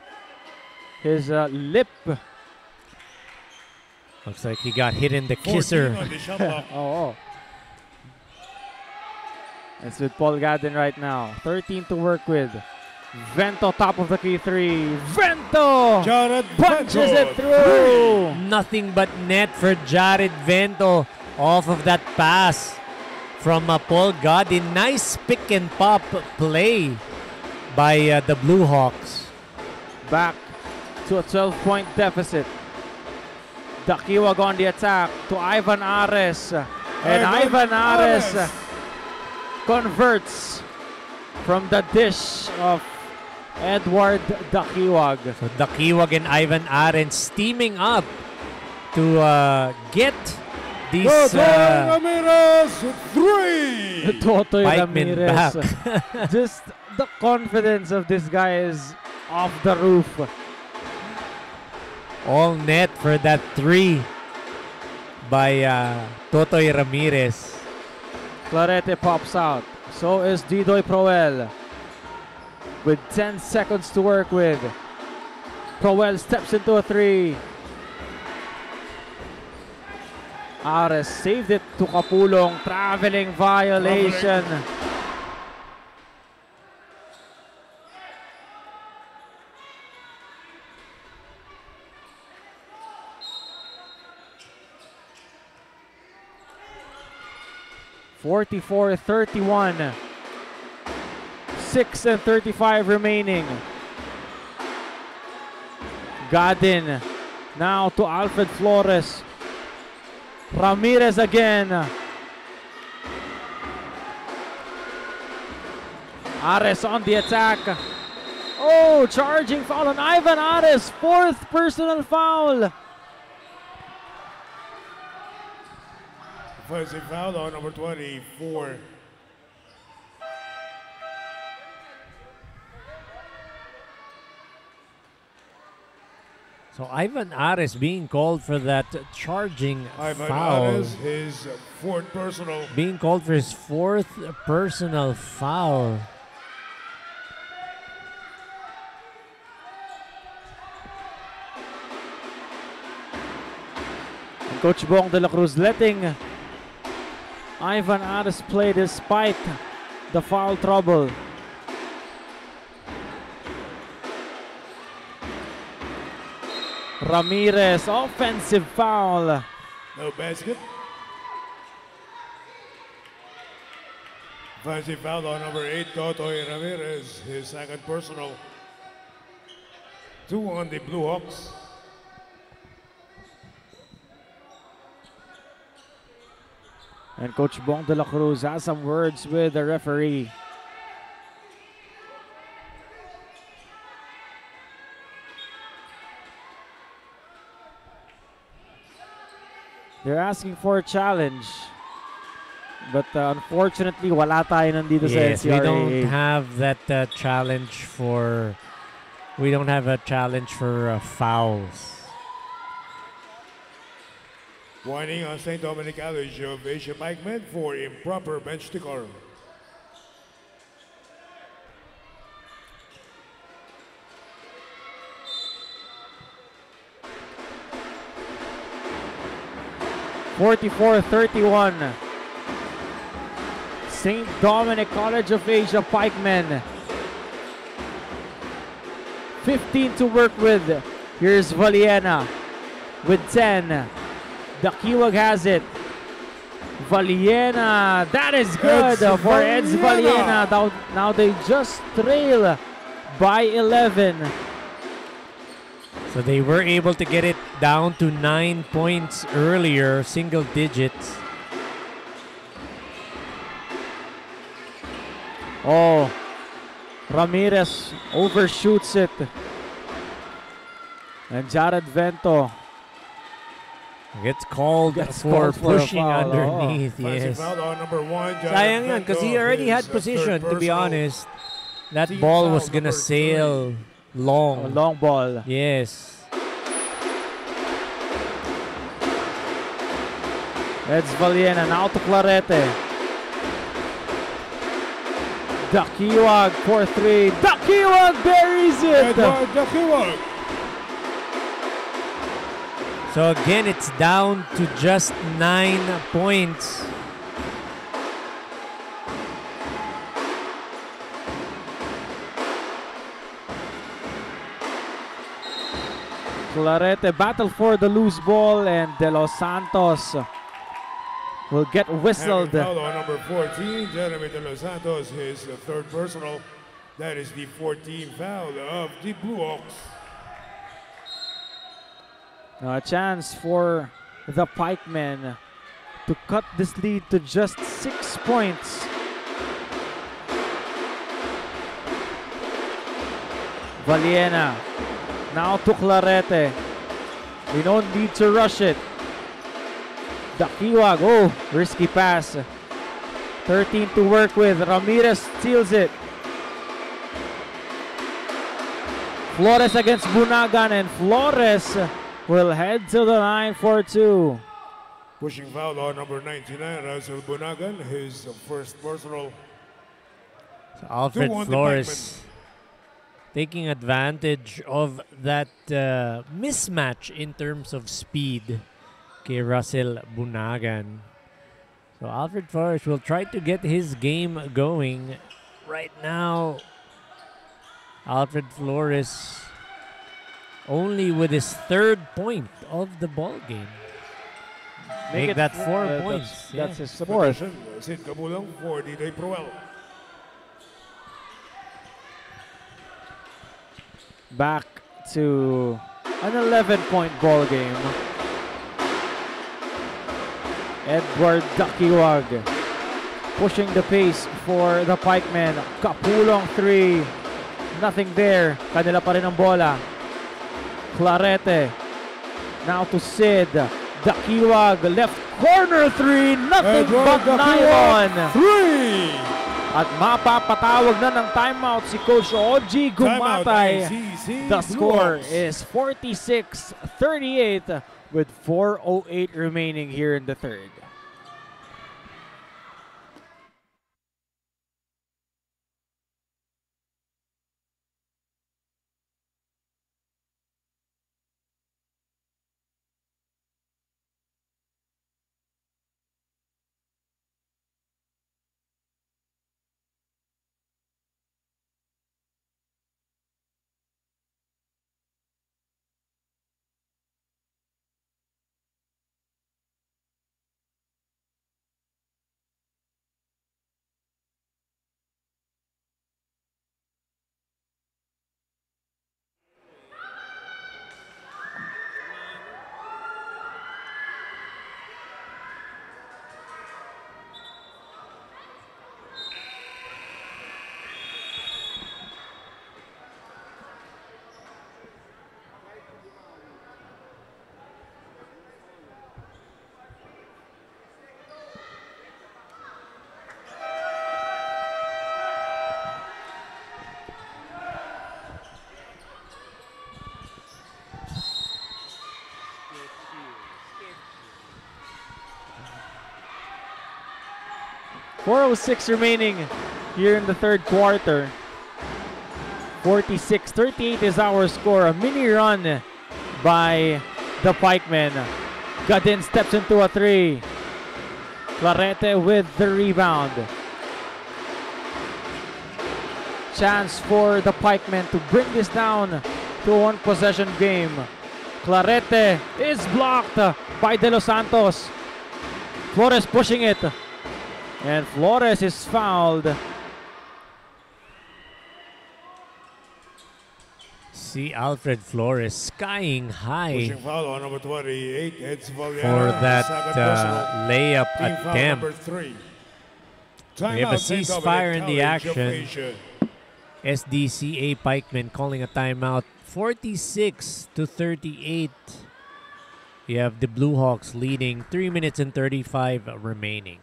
his lip. Looks like he got hit in the kisser. Oh. It's with Paul Gadin right now. 13 to work with. Vento top of the key 3. Vento punches it through. Nothing but net for Jared Vento off of that pass from Paul Gadin. Nice pick and pop play by the Blue Hawks. Back to a 12-point deficit. Dakiwag on the attack to Ivan Ares. And Ivan Ares converts from the dish of Edward Dakiwag. So Dakiwag and Ivan Ares teaming up to get these Ramirez, 3! Totoy Pikemen Ramirez. back. Just the confidence of this guy is off the roof. All net for that 3 by Totoy Ramirez. Clarete pops out. So is Didoy Proel. With 10 seconds to work with. Proel steps into a 3. Ares saved it to Capulong. Traveling violation. (44-31). 6:35 remaining. Gadin now to Alfred Flores. Ramirez again. Ares on the attack. Oh, charging foul on Ivan Ares. 4th personal foul. Offensive foul on number 24. So Ivan Ares being called for that charging Ivan foul. Ares, his 4th personal. Being called for his 4th personal foul. Coach Bong de la Cruz letting Ivan out of play despite the foul trouble. Ramirez, offensive foul. No basket. Offensive foul on number 8, Totoy Ramirez, his second personal. 2 on the Blue Hawks. And Coach Bong de la Cruz has some words with the referee. They're asking for a challenge. But unfortunately, wala tayo nandito sa NCRAA. We don't have that challenge for... We don't have a challenge for fouls. Warning on St. Dominic College of Asia Pikemen for improper bench decorum. (44-31). St. Dominic College of Asia Pikemen. 15 to work with. Here's Valiena with 10. Dakiwag has it. Valiena, that is good for Eds Valiena. Now they just trail by 11. So they were able to get it down to 9 points earlier, single digits. Oh, Ramirez overshoots it. And Jared Vento gets called for pushing underneath. Oh. Yes. Foul on number 1, Sayang yan, because he already had position, to be honest. That ball was gonna sail long. A long ball. Yes. Eds Valiena now to Clarete. Dakiwag for 3. Dakiwag buries it! Dakiwag. So again, it's down to just 9 points. Clarete battle for the loose ball, and De Los Santos will get whistled. Foul on number 14, Jeremy De Los Santos, his third personal. That is the 14th foul of the Blue Hawks. Now a chance for the Pikemen to cut this lead to just 6 points. Valiena now to Clarete. We don't need to rush it. Dakiwag, oh, risky pass. 13 to work with. Ramirez steals it. Flores against Bunagan, and Flores will head to the line for 2. Pushing foul on number 99, Russell Bunagan, his first personal. So Alfred Flores taking advantage of that mismatch in terms of speed kay Russell Bunagan. So Alfred Flores will try to get his game going. Right now, Alfred Flores only with his 3rd point of the ball game. Make that 4 points. That's his 4th. Sid Cabulong for D.J. Proel. Back to an 11-point ball game. Edward Dakiwag pushing the pace for the Pikemen. Kapulong 3. Nothing there. Kanila pa rin ang bola. Clarete. Now to Sid. Dakiwag. Left corner 3. Nothing but nylon. 3. At mapapatawag na ng timeout si Coach Oji Gumatay. The score is 46-38 with 4:08 remaining here in the 3rd. 4:06 remaining here in the third quarter. 46-38 is our score. A mini run by the Pikemen. Gadin steps into a three. Clarete with the rebound. Chance for the Pikemen to bring this down to a one-possession game. Clarete is blocked by De Los Santos. Flores pushing it. And Flores is fouled. See Alfred Flores skying high Pushing foul on number 28. It's for that layup attempt. We have a ceasefire in the action. SDCA Pikemen calling a timeout. 46-38. You have the Blue Hawks leading. 3 minutes and 35 remaining.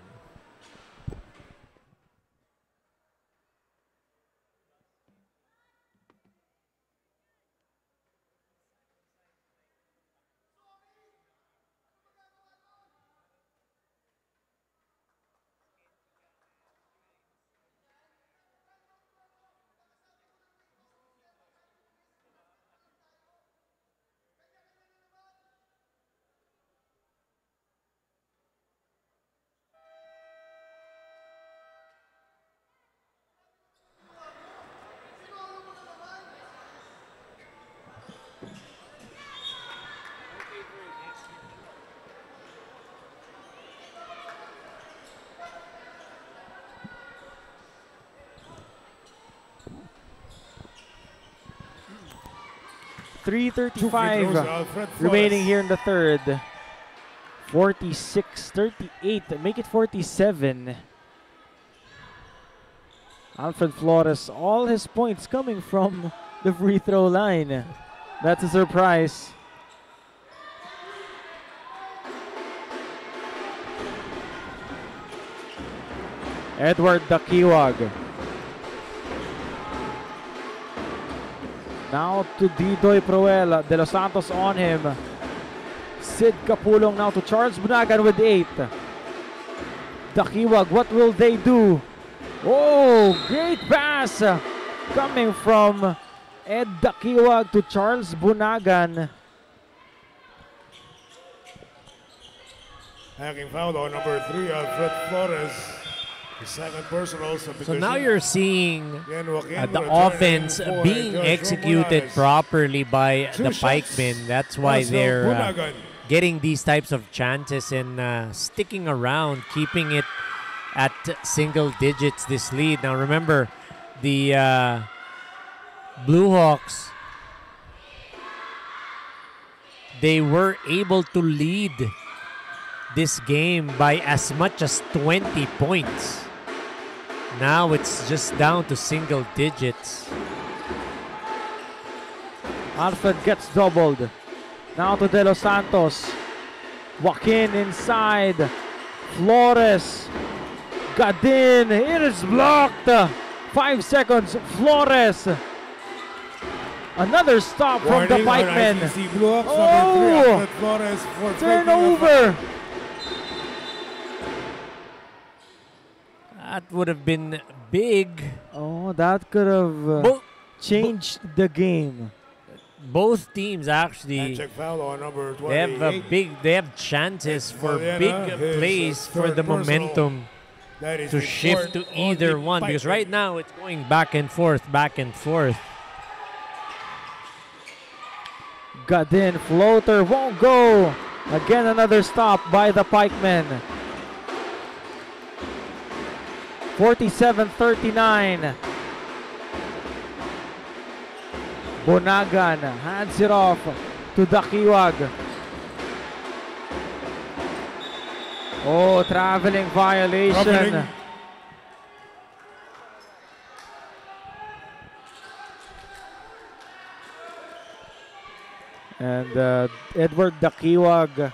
.335 remaining here in the third. 46-38. Make it 47. Alfred Flores, all his points coming from the free throw line. That's a surprise. Edward Dakiwag. Now to Didoy Proel. De Los Santos on him. Sid Capulong now to Charles Bunagan with 8. Dakiwag, what will they do? Oh, great pass coming from Ed Dakiwag to Charles Bunagan. Hacking foul on number 3, Alfred Flores. The second personal substitution. So now you're seeing the offense being executed properly by the Pikemen. That's why they're getting these types of chances and sticking around, keeping it at single digits, this lead. Now remember, the Blue Hawks, they were able to lead this game by as much as 20 points. Now it's just down to single digits. Alfred gets doubled. Now to De Los Santos. Joaquin inside. Flores. Gadin. It is blocked. 5 seconds. Flores. Another stop from the Pikemen. Oh! Turnover. That would have been big. Oh, that could have changed the game. Both teams actually, they have chances for big plays for the momentum to shift to either one, because right now it's going back and forth, back and forth. Gadin, floater won't go. Again, another stop by the Pikemen. 47-39. Bunagan hands it off to Dakiwag. Oh, traveling violation. And Edward Dakiwag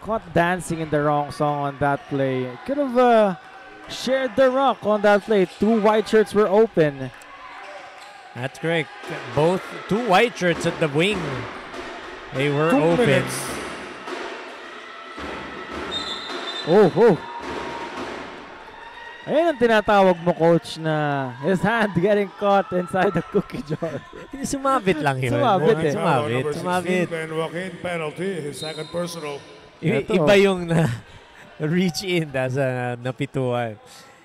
caught dancing in the wrong song on that play. Could have shared the rock on that play. 2 white shirts were open. That's correct. Both 2 white shirts at the wing. They were 2 open. minutes. Oh. Ayun ang tinatawag mo, coach, na his hand getting caught inside the cookie jar. Sumabit lang yun. Sumabit eh. Sumabit. Sumabit. Glenn Joaquin penalty, his second personal. Ito. Iba yung reach in sa napituan.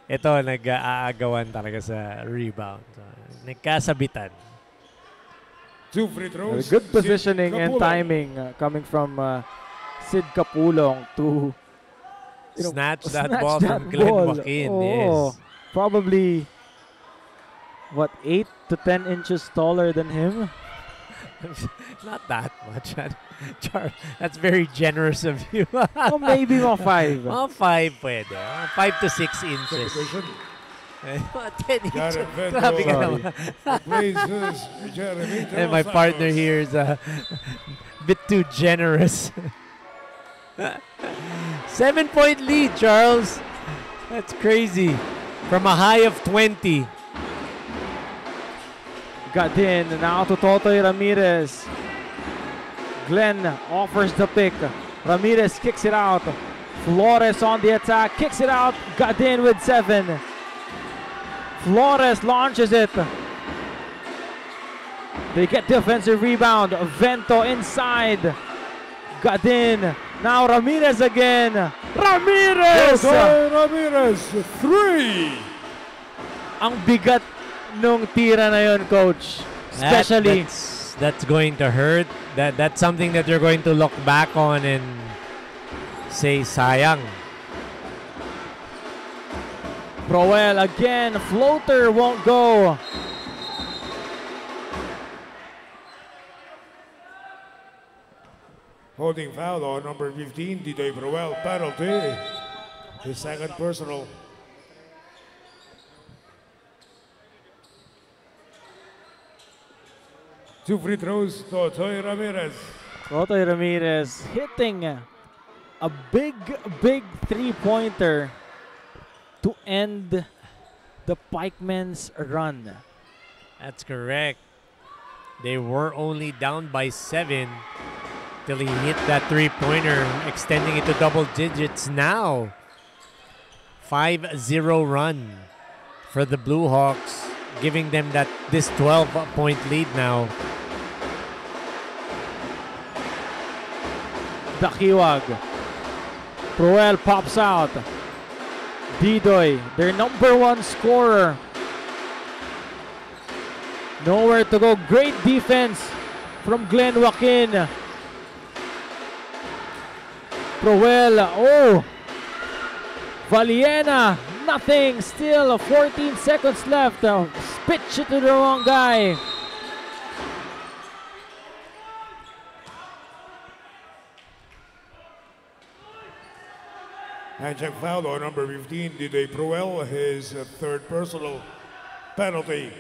Ito, nag-aagawan talaga sa rebound. So, nagkasabitan. 2 free throws. Good positioning and Capulong. timing coming from Sid Capulong to Snatch that ball from Glenn Joaquin. Yes. Probably, what, 8 to 10 inches taller than him? Not that much. That's very generous of you. Oh, maybe mga 5. Mga 5 pwede. 5 to 6 inches. 10 inches. Grabe ka naman. And my partner here is a bit too generous. 7-point lead, Charles. That's crazy. From a high of 20. Got in, now to Totoy Ramirez. Glenn offers the pick. Ramirez kicks it out. Flores on the attack, kicks it out. Got in with 7. Flores launches it. They get the offensive rebound. Vento inside. Got in. Now Ramirez again. Ramirez! Ramirez, 3. Ang bigat nung tira na yun, coach. Especially that's going to hurt. That's something that you're going to look back on and say sayang. Proel again, floater won't go. Holding foul on number 15, Didoy Proel, penalty. His second personal. Two free throws, Totoy Ramirez. Totoy Ramirez hitting a big three-pointer to end the Pikemen's run. That's correct. They were only down by 7 till he hit that three-pointer, extending it to double digits now. 5-0 run for the Blue Hawks, giving them this 12-point lead now. Dakiwag. Proel pops out. Didoy, their number 1 scorer. Nowhere to go. Great defense from Glenn Joaquin. Proel, oh! Valiena, nothing. Still 14 seconds left. Pitch it to the wrong guy. And check foul on number 15, Didoy Proel, his third personal penalty.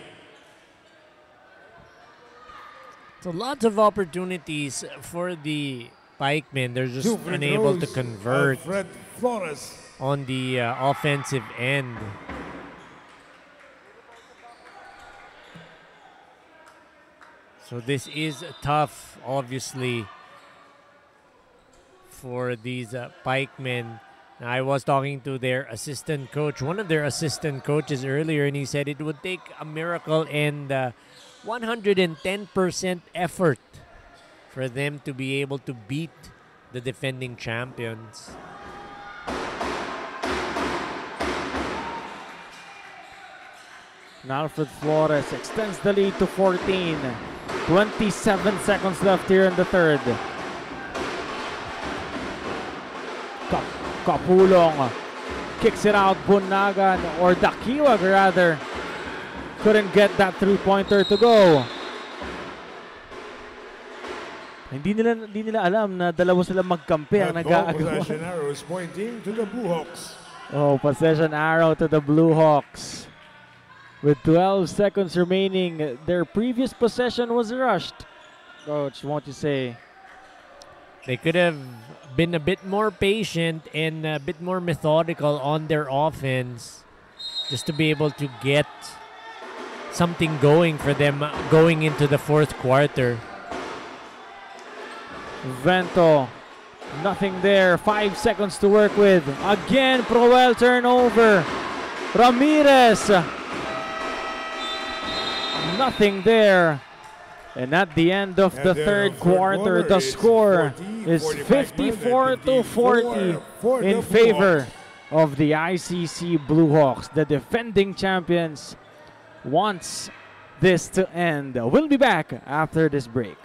So lots of opportunities for the Pikemen. They're just unable to convert Fred Flores on the offensive end. So this is tough, obviously, for these Pikemen. I was talking to their assistant coach, one of their assistant coaches earlier, and he said it would take a miracle and 110% effort for them to be able to beat the defending champions. Alfred Flores extends the lead to 14. 27 seconds left here in the third. Capulong kicks it out. Bunagan, or Dakiwag rather, couldn't get that three-pointer to go. Hindi nila alam na dalawa sila magkampi ang nag-aagawan. Possession arrow is pointing to the Blue Hawks. Oh, possession arrow to the Blue Hawks. With 12 seconds remaining, their previous possession was rushed. Coach, won't you say? They could have been a bit more patient and a bit more methodical on their offense just to be able to get something going for them going into the fourth quarter. Vento, nothing there. 5 seconds to work with. Again, Proel turnover. Ramirez. Nothing there. And at the end of the third quarter, the score is 54 to 40 in favor of the ICC Blue Hawks. The defending champions wants this to end. We'll be back after this break.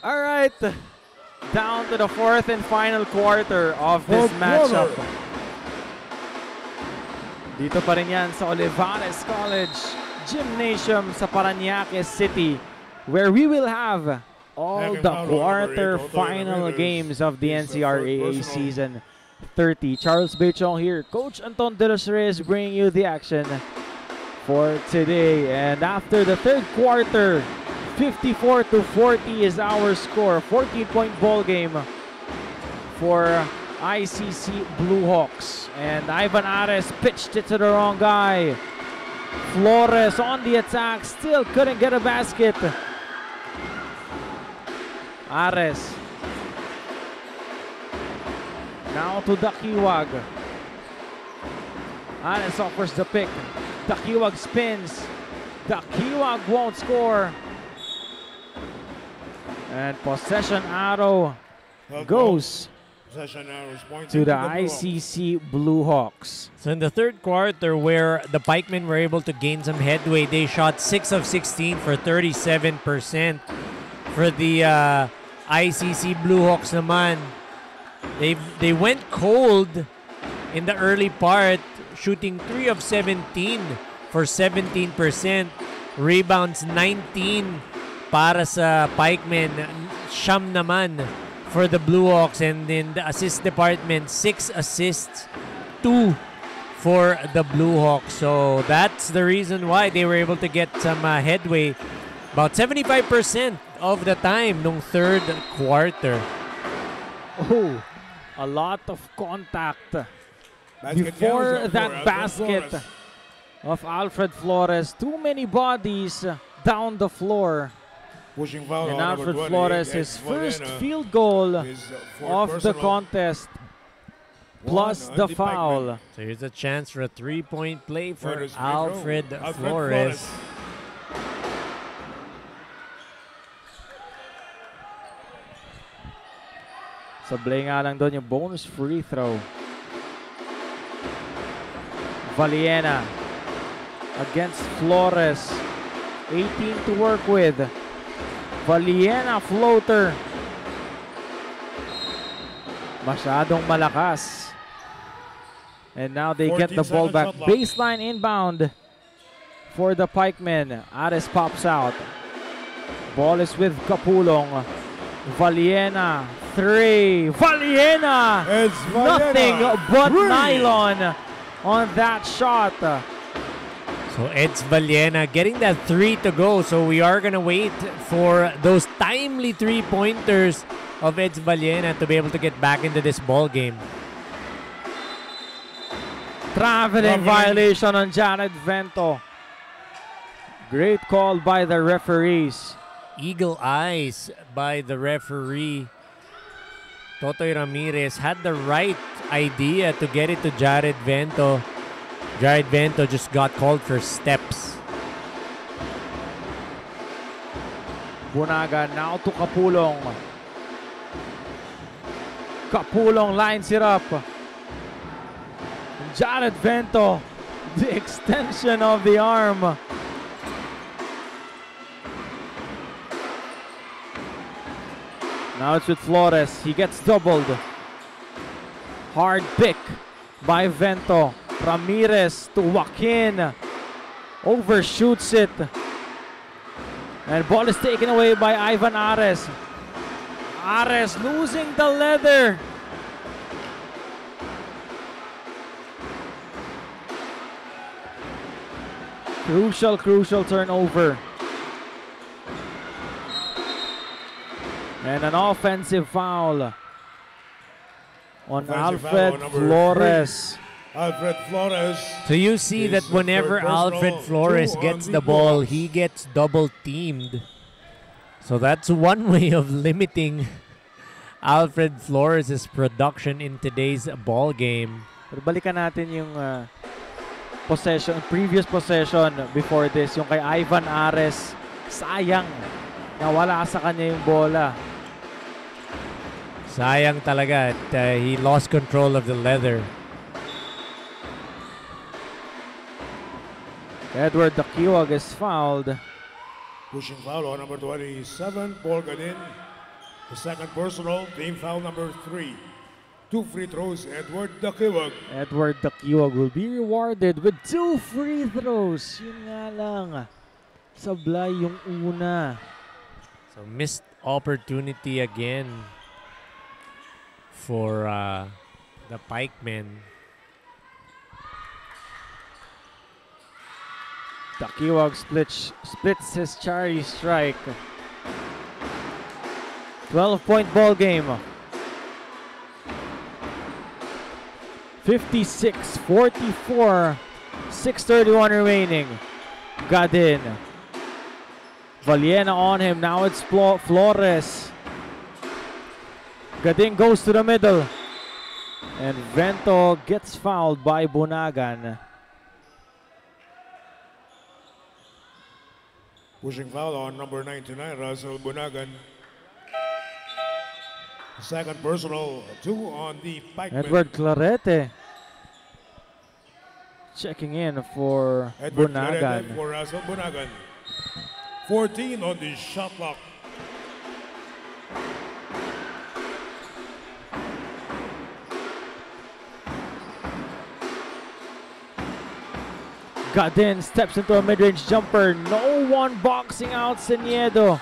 All right, down to the fourth and final quarter of this matchup. Dito pa rin yan sa Olivares College Gymnasium sa Parañaque City, where we will have all the quarter-final games of the NCRAA Season 30. Charles Bechong here, Coach Anton De Los Reyes bringing you the action for today. And after the third quarter, 54 to 40 is our score. 14-point ball game for ICC Blue Hawks. And Ivan Ares pitched it to the wrong guy. Flores on the attack, still couldn't get a basket. Ares. Now to Dakiwag. Ares offers the pick. Dakiwag spins. Dakiwag won't score. And possession arrow goes to the ICC Blue Hawks. So in the third quarter, where the Pikemen were able to gain some headway, they shot 6 of 16 for 37%. For the ICC Blue Hawks naman, they went cold in the early part, shooting 3 of 17 for 17%. Rebounds 19 para sa Pikemen, siyam naman for the Blue Hawks. And in the assist department, 6 assists, 2 for the Blue Hawks. So that's the reason why they were able to get some headway about 75% of the time nung third quarter. Oh, a lot of contact before that basket of Alfred Flores. Too many bodies down the floor. And Alfred Flores, his first field goal of the contest, plus the foul. So here's a chance for a three-point play for Alfred Flores. Sablay nga lang doon yung bonus free throw. Valiena against Flores. 18 to work with. Valiena floater. Masyadong malakas. And now they get the ball back. Baseline inbound for the Pikemen. Ares pops out. Ball is with Kapulong. Valiena, 3. Valiena! It's Nothing but 3. nylon on that shot. So Eds Valiena getting that 3 to go. So we are going to wait for those timely 3-pointers of Eds Valiena to be able to get back into this ball game. Traveling violation on Jared Vento. Great call by the referees. Eagle eyes by the referee. Totoy Ramirez had the right idea to get it to Jared Vento. Jared Vento just got called for steps. Bunaga now to Kapulong. Kapulong lines it up. Jared Vento, the extension of the arm. Now it's with Flores. He gets doubled. Hard pick by Vento. Ramirez to Joaquin. Overshoots it. And ball is taken away by Ivan Ares. Ares losing the leather. Crucial turnover. And an offensive foul on Alfred Flores. Alfred Flores. So you see that whenever Alfred Flores gets the ball, he gets double teamed. So that's one way of limiting Alfred Flores' production in today's ball game. Pero balikan natin yung previous possession before this, yung kay Ivan Ares. Sayang, nawala sa kanya yung bola. Sayang talaga at he lost control of the leather. Edward Dakiwag is fouled. Pushing foul on number 27, Paul Gadin. The second personal, team foul number 3. 2 free throws, Edward Dakiwag. Edward Dakiwag will be rewarded with 2 free throws. Yun nga lang, sablay yung una. So missed opportunity again for the Pikemen. Dakiwag splits his charity strike. 12-point ball game. 56-44. 6:31 remaining. Gadin. Valiena on him. Now it's Flores. Gadin goes to the middle. And Vento gets fouled by Bunagan. Pushing foul on number 99, Russell Bunagan. Second personal, 2 on the Pikemen. Edward Clarete checking in for Edward Bunagan. Clarete for Russell Bunagan. 14 on the shot clock. Gadin steps into a mid-range jumper. No one boxing out Seniedo.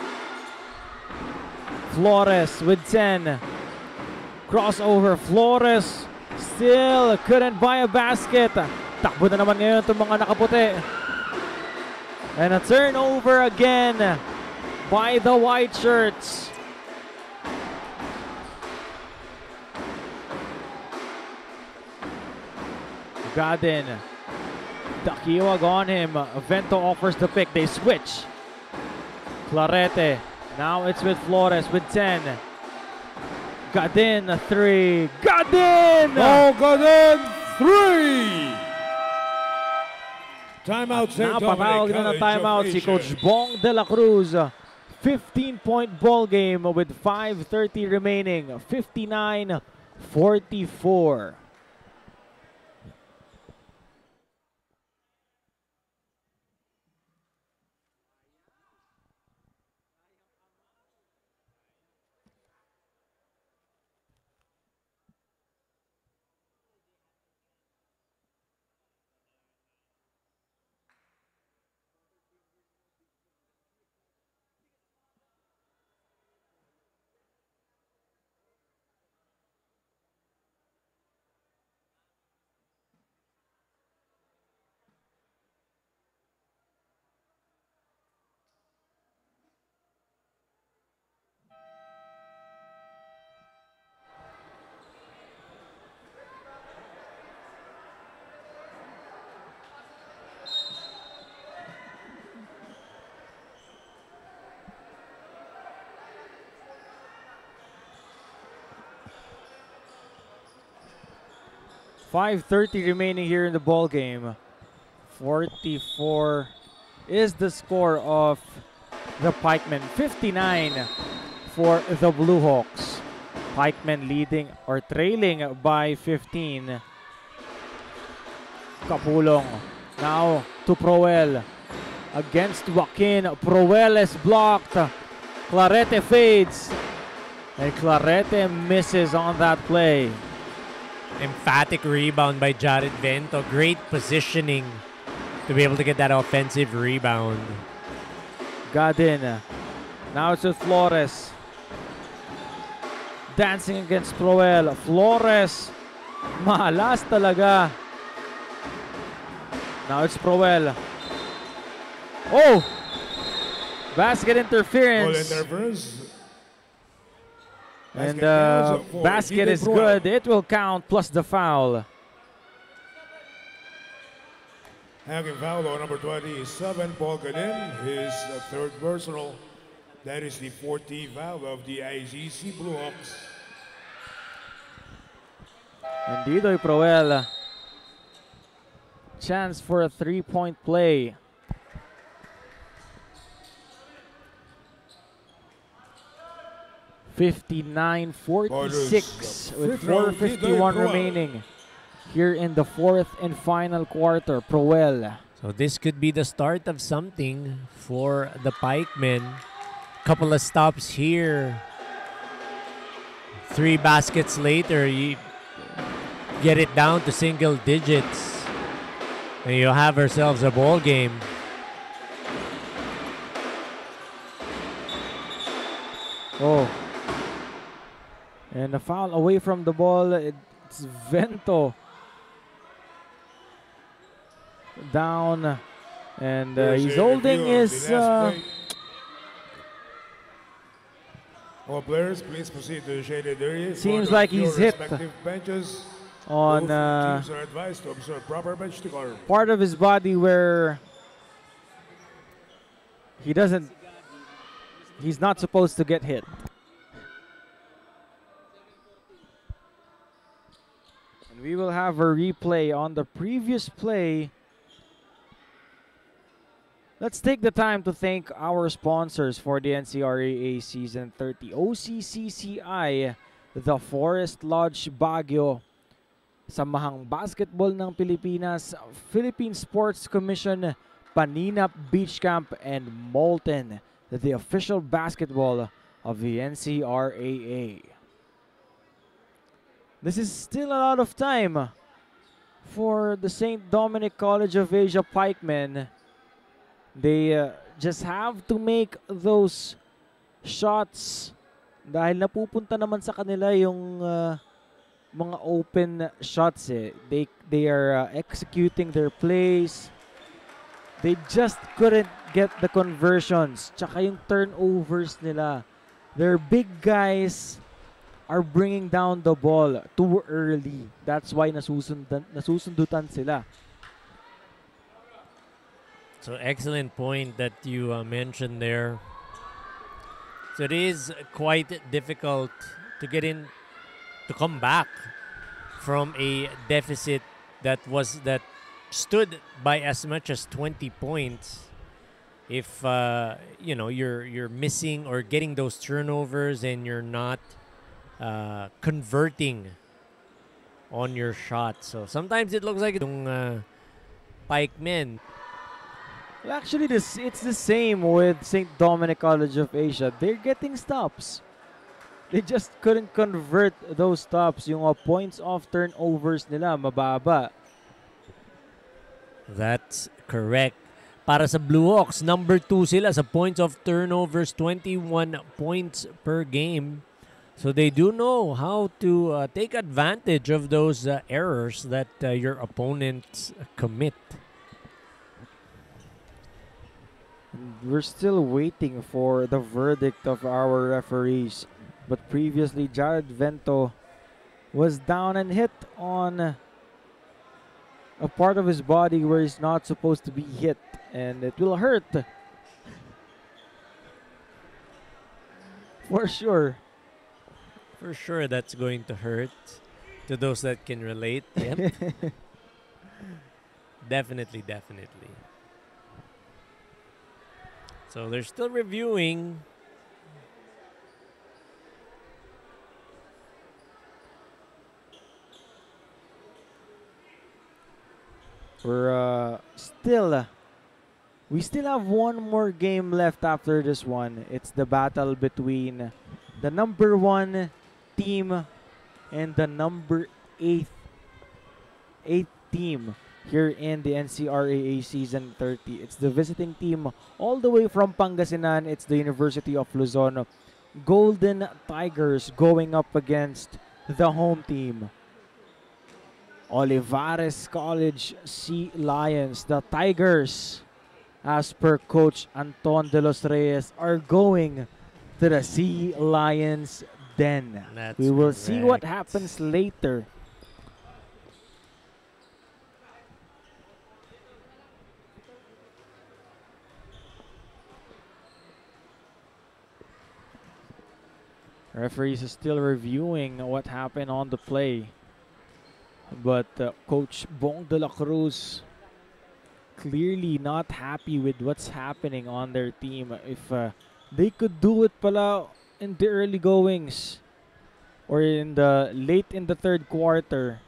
Flores with 10. Crossover. Flores still couldn't buy a basket. Takbo na naman ngayon itong mga nakaputi. And a turnover again by the white shirts. Gadin. Dakiwag on him. Vento offers the pick. They switch. Clarete. Now it's with Flores with 10. Gadin, 3. Gadin! Oh, Gadin, 3! Timeout sent Napatawag na ng timeout si Coach Bong De La Cruz. 15-point ball game with 5:30 remaining. 59-44. 5:30 remaining here in the ball game. 44 is the score of the Pikemen. 59 for the Blue Hawks. Pikemen leading or trailing by 15. Kapulong now to Proel against Joaquin. Proel is blocked. Clarete fades and Clarete misses on that play. Emphatic rebound by Jared Vento. Great positioning to be able to get that offensive rebound. Gadin. Now it's with Flores. Dancing against Proel. Flores. Malas talaga. Now it's Proel. Oh! Basket interference. Ball interference. And basket is good. It will count plus the foul. Having foul on number 27, Paul Gadin, his third personal. That is the 14th foul of the ICC Blue Hawks. And Didoy Proel. Chance for a three-point play. (59-46) with 4:51 remaining here in the fourth and final quarter. Proel. So this could be the start of something for the Pikemen. Couple of stops here. 3 baskets later, you get it down to single digits. And you have ourselves a ball game. Oh. And a foul away from the ball. It's Vento. Down. And he's holding his... All players, please proceed to the shaded area. Seems like he's hit benches. on teams are advised to observe proper bench decorum. part of his body where he's not supposed to get hit. And we will have a replay on the previous play. Let's take the time to thank our sponsors for the NCRAA Season 30. OCCCI, The Forest Lodge Baguio, Samahang Basketball ng Pilipinas, Philippine Sports Commission, Paninap Beach Camp, and Molten, the official basketball of the NCRAA. This is still a lot of time for the St. Dominic College of Asia Pikemen. They just have to make those shots dahil napupunta naman sa kanila yung mga open shots eh. They are executing their plays. They just couldn't get the conversions. Tsaka yung turnovers nila. Their big guys are bringing down the ball too early. That's why nasusundutan sila. So excellent point that you mentioned there. So it is quite difficult to get in, to come back from a deficit that stood by as much as 20 points. If you're missing or getting those turnovers and you're not converting on your shots. So sometimes it looks like itong Pikemen. Well, actually, it's the same with St. Dominic College of Asia. They're getting stops. They just couldn't convert those stops. Yung points off turnovers nila, mababa. That's correct. Para sa Blue Hawks, number 2 sila sa points of turnovers, 21 points per game. So they do know how to take advantage of those errors that your opponents commit. We're still waiting for the verdict of our referees. But previously, Jared Vento was down and hit on a part of his body where he's not supposed to be hit. And it will hurt. For sure. For sure that's going to hurt. To those that can relate, yep. Definitely, definitely. So they're still reviewing. We're we still have one more game left after this one. It's the battle between the number 1 team and the number 8 team here in the NCRAA Season 30. It's the visiting team all the way from Pangasinan. It's the University of Luzon Golden Tigers going up against the home team, Olivares College Sea Lions. The Tigers, as per Coach Anton de los Reyes, are going to the Sea Lions den. That's We will see what correct. happens later. Referees is still reviewing what happened on the play. But Coach Bong de la Cruz clearly not happy with what's happening on their team. If they could do it pala in the early goings or in the late in the third quarter,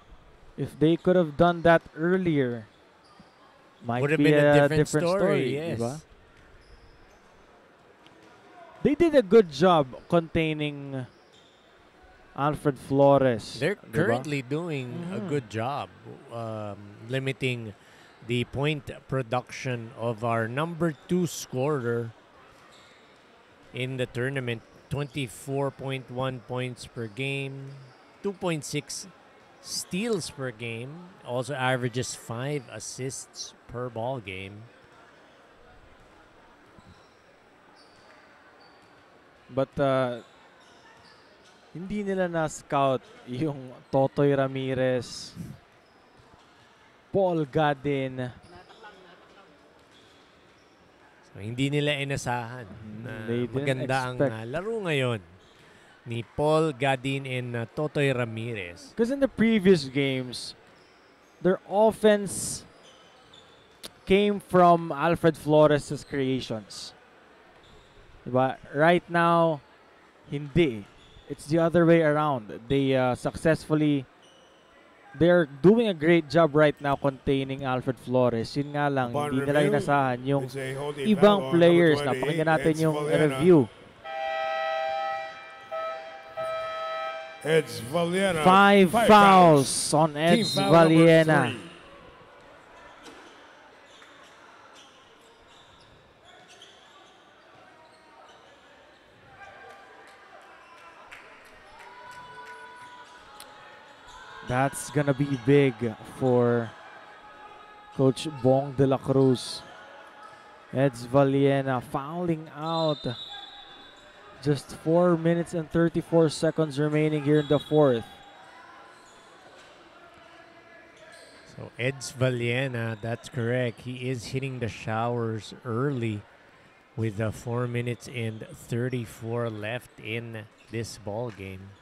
if they could have done that earlier, might Would have be been a a different story, yes. diba? They did a good job containing Alfred Flores. They're diba? currently doing a Mhm. good job limiting the point production of our number 2 scorer in the tournament. 24.1 points per game, 2.6 steals per game, also averages 5 assists per ball game. But hindi nila na-scout yung Totoy Ramirez, Paul Gadin. So, hindi nila inasahan na They didn't maganda ang expect. laro ngayon ni Paul Gadin and Totoy Ramirez. Because in the previous games, their offense came from Alfred Flores' creations. Diba? Right now, hindi. It's the other way around. They they're doing a great job right now containing Alfred Flores. Yun nga lang, Upon hindi nila review, inasahan yung it's a holding ibang foul on players. number 28, Napakinggan natin Eds yung Valiena. review. Eds Valiena. 5 fouls on Team Eds foul number Valiena. 3. That's gonna be big for Coach Bong de la Cruz. Eds Valiena fouling out. Just 4 minutes and 34 seconds remaining here in the fourth. So Eds Valiena, that's correct. He is hitting the showers early with 4 minutes and 34 left in this ball game.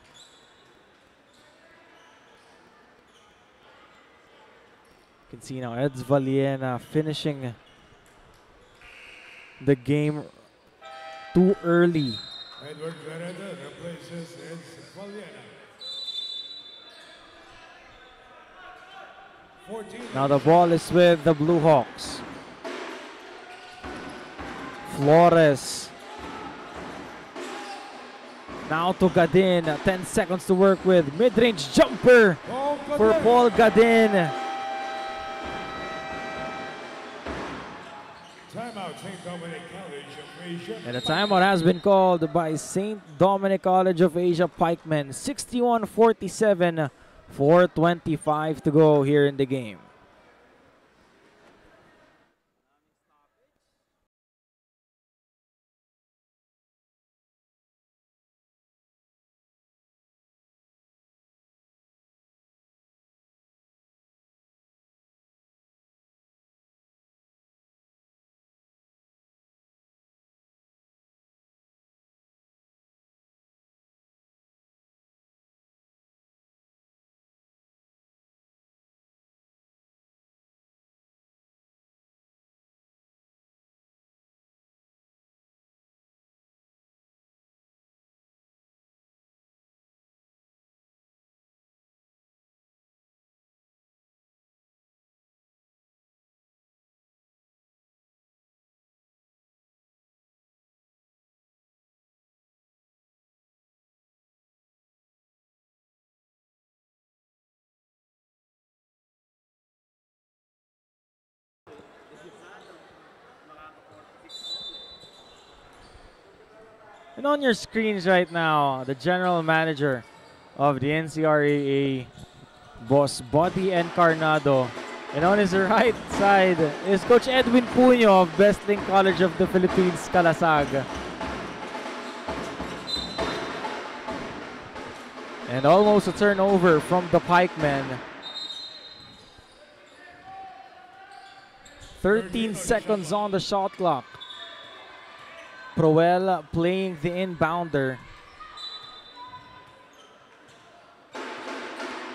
You can see now Eds Valiena finishing the game too early. Edward Gareda replaces Eds Valiena. 14. Now the ball is with the Blue Hawks. Flores. Now to Gadin. 10 seconds to work with. Mid-range jumper for Paul Gadin. Timeout, St. Dominic College of Asia. And a timeout has been called by St. Dominic College of Asia Pikemen. 61-47, 4:25 to go here in the game. And on your screens right now, the general manager of the NCRAA, Boss Buddy Encarnado. And on his right side is Coach Edwin Puño of Bestlink College of the Philippines, Calasag. And almost a turnover from the Pikemen. 13 seconds on the shot clock. Proel playing the inbounder.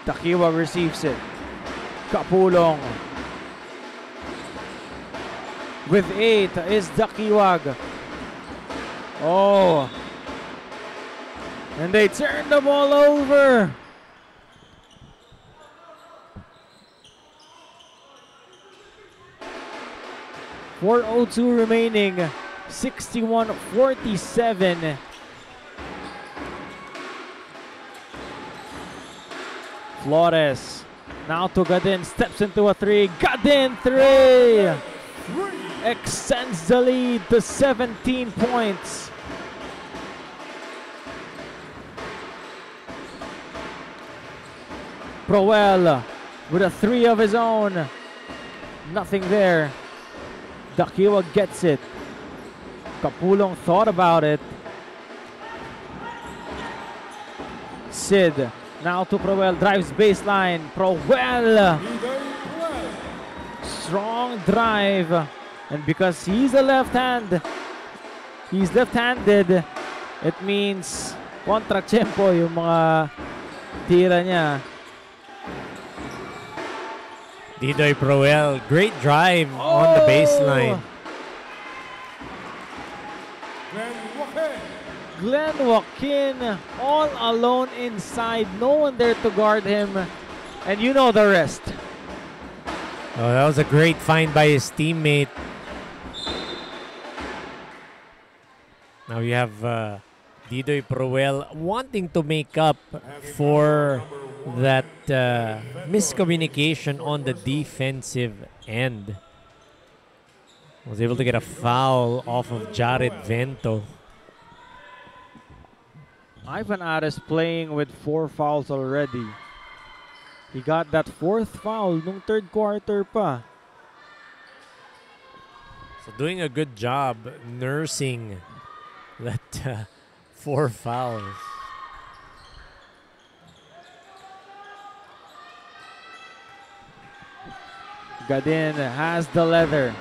Takiwa receives it. Kapulong. With 8 is Dakiwag. Oh. And they turn the ball over. .402 remaining. 61-47. Flores now to Gadin, steps into a 3. Gadin 3 extends the lead to 17 points. Proel with a 3 of his own. Nothing there. Dakiwa gets it. Kapulong thought about it. Sid now to Proel, drives baseline. Proel! Strong drive. And because he's left-handed, it means kontra-tempo yung mga tira niya. Didoy Proel, great drive on the baseline. Glenn Joaquin all alone inside. No one there to guard him. And you know the rest. Oh, that was a great find by his teammate. Now you have Didoy Proel wanting to make up for that miscommunication on the defensive end. Was able to get a foul off of Jared Vento. Ivan Ares playing with 4 fouls already. He got that 4th foul nung 3rd quarter pa. So doing a good job nursing that 4 fouls. Gadin has the leather.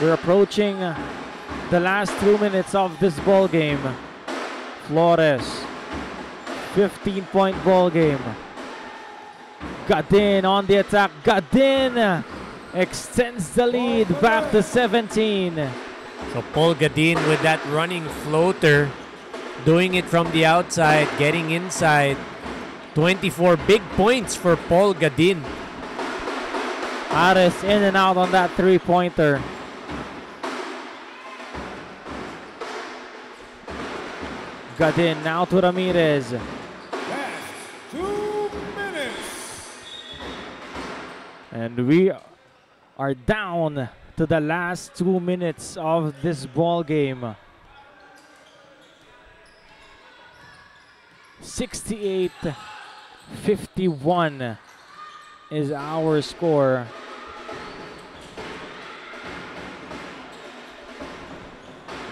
We're approaching the last 2 minutes of this ball game. Flores, 15-point ball game. Gadin on the attack. Gadin extends the lead back to 17. So Paul Gadin with that running floater, doing it from the outside, getting inside. 24 big points for Paul Gadin. Ares in and out on that 3-pointer. Gadin now to Ramirez. Last 2 minutes. And we are down to the last 2 minutes of this ball game. 68-51 is our score.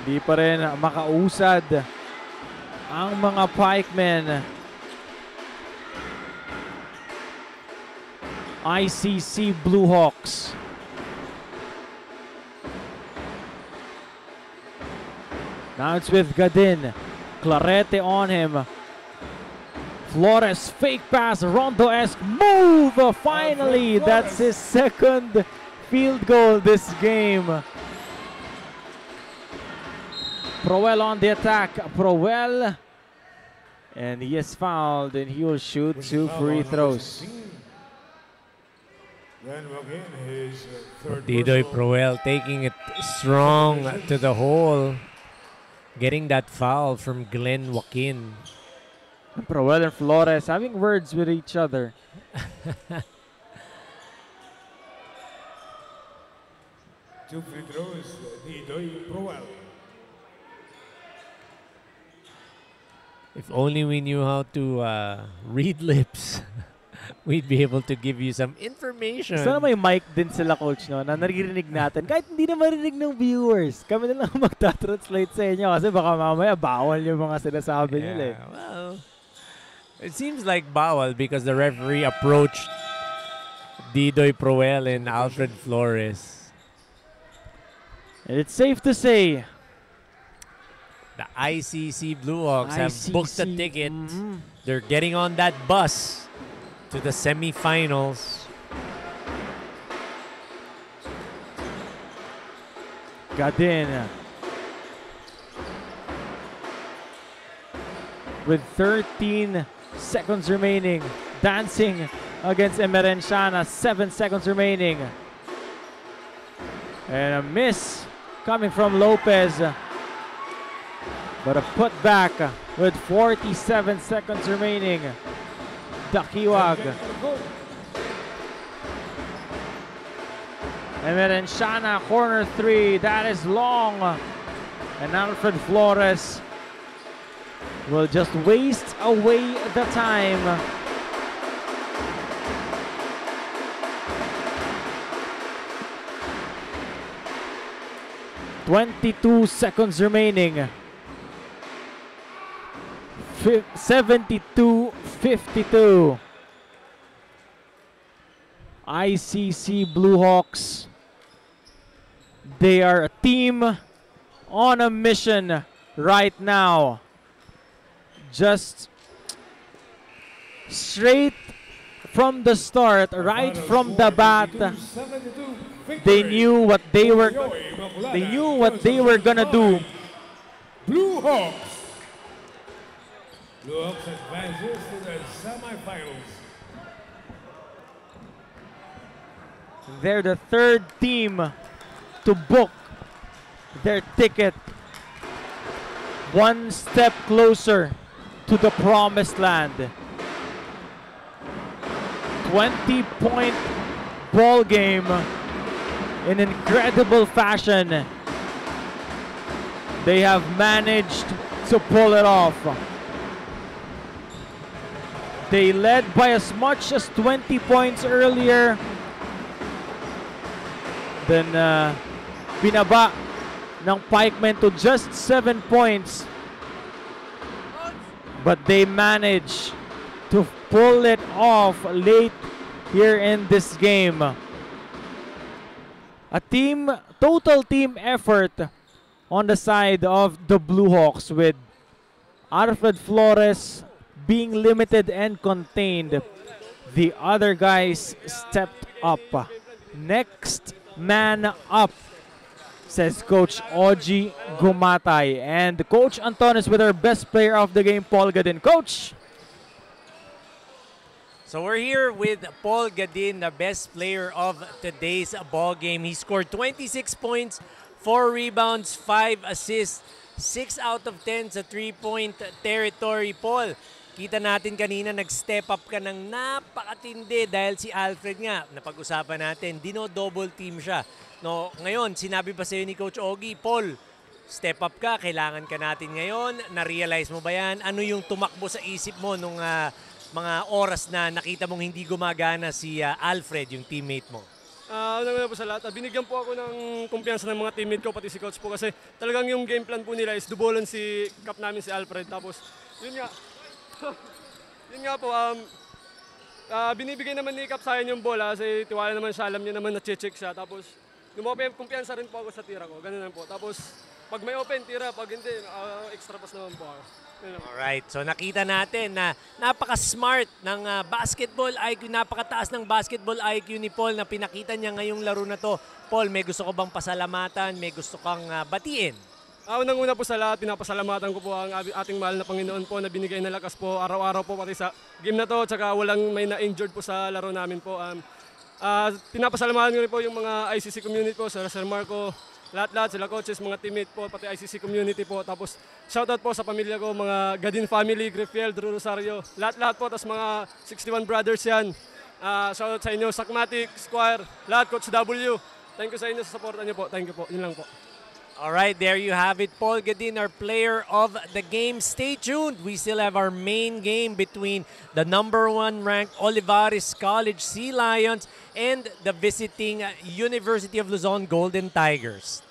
Hindi pa rin makausad ang mga Pikemen. ICC Blue Hawks. Now it's with Gadin. Clarete on him. Flores fake pass, Rondo-esque move. Finally, that's his 2nd field goal this game. Proel on the attack. Proel. And he is fouled and he will shoot 2 free throws. Didoy Proel taking it strong to the hole. Getting that foul from Glenn Joaquin. Proel and Flores having words with each other. 2 free throws, Didoy Proel. If only we knew how to read lips, we'd be able to give you some information. Sana may mic din sila, Coach, no, na naririnig natin. Kahit hindi na marinig ng viewers, kami na lang magta-translate sa inyo kasi baka mamaya bawal yung mga sinasabi nila. Well, it seems like bawal because the referee approached Didoy Proel and Alfred Flores. And it's safe to say, the ICC Blue Hawks have booked a ticket. They're getting on that bus to the semifinals. Gadin with 13 seconds remaining, dancing against Emerenciana, 7 seconds remaining. And a miss coming from Lopez. But a putback with 47 seconds remaining. Dakiwag. Emerenciana, corner 3. That is long. And Alfred Flores will just waste away the time. "22 seconds remaining." 72-52. ICC Blue Hawks. They are a team on a mission right now. Just straight from the start, right from the bat, they knew what they were gonna do. Blue Hawks. Blue Hawks advances to the semifinals. They're the third team to book their ticket one step closer to the promised land. 20-point ball game in incredible fashion. They have managed to pull it off. They led by as much as 20 points earlier. Then binaba ng Pikemen to just 7 points. But they managed to pull it off late here in this game. A total team effort on the side of the Blue Hawks, with Alfred Flores being limited and contained. The other guys stepped up. Next man up, says Coach Oji Gumatay. And Coach Antonis with our best player of the game, Paul Gadin. Coach! So we're here with Paul Gadin, the best player of today's ball game. He scored 26 points, 4 rebounds, 5 assists, 6 out of 10 sa 3-point territory. Paul, kita natin kanina nag-step up ka ng napakatindi dahil si Alfred nga, napag-usapan natin, dino-double team siya. No, ngayon, sinabi pa sa'yo ni Coach Ogie, Paul, step up ka, kailangan ka natin ngayon. Na-realize mo ba yan? Ano yung tumakbo sa isip mo nung mga oras na nakita mong hindi gumagana si Alfred, yung teammate mo? Una po sa lahat, binigyan po ako ng kumpiyansa ng mga teammate ko, pati si Coach po, kasi talagang yung game plan po nila is dubolan si Cap namin si Alfred. Tapos, yun nga, yun nga po, binibigay naman ni Cap sa akin yung bola kasi tiwala naman siya, alam niya naman na check siya. Tapos, lumopen, kumpiyansa rin po ako sa tira ko, ganun lang po. Tapos, pag may open, tira, pag hindi, extra pass naman po ako. Alright, so nakita natin na napaka-smart ng basketball IQ, napakataas ng basketball IQ ni Paul na pinakita niya ngayong laro na to. Paul, may gusto ko bang pasalamatan? May gusto kang batiin? Unang-una po sa lahat, pinapasalamatan ko po ang ating mahal na Panginoon po na binigay na lakas po araw-araw po pati sa game na to, tsaka walang may na-injured po sa laro namin po. Pinapasalamatan ko rin po yung mga ICC community po, Sir Marco, lahat-lahat, sila coaches, mga teammate po, pati ICC community po. Tapos shoutout po sa pamilya ko, mga Gadin family, Griffiel, Drew Rosario, lahat-lahat po, tapos mga 61 brothers yan. Shoutout sa inyo, Sakmatic, Squire, lahat, Coach W. Thank you sa inyo sa supportan niyo po. Thank you po. Yun lang po. All right, there you have it. Paul Gadin, our player of the game. Stay tuned. We still have our main game between the #1 ranked Olivares College Sea Lions and the visiting University of Luzon Golden Tigers.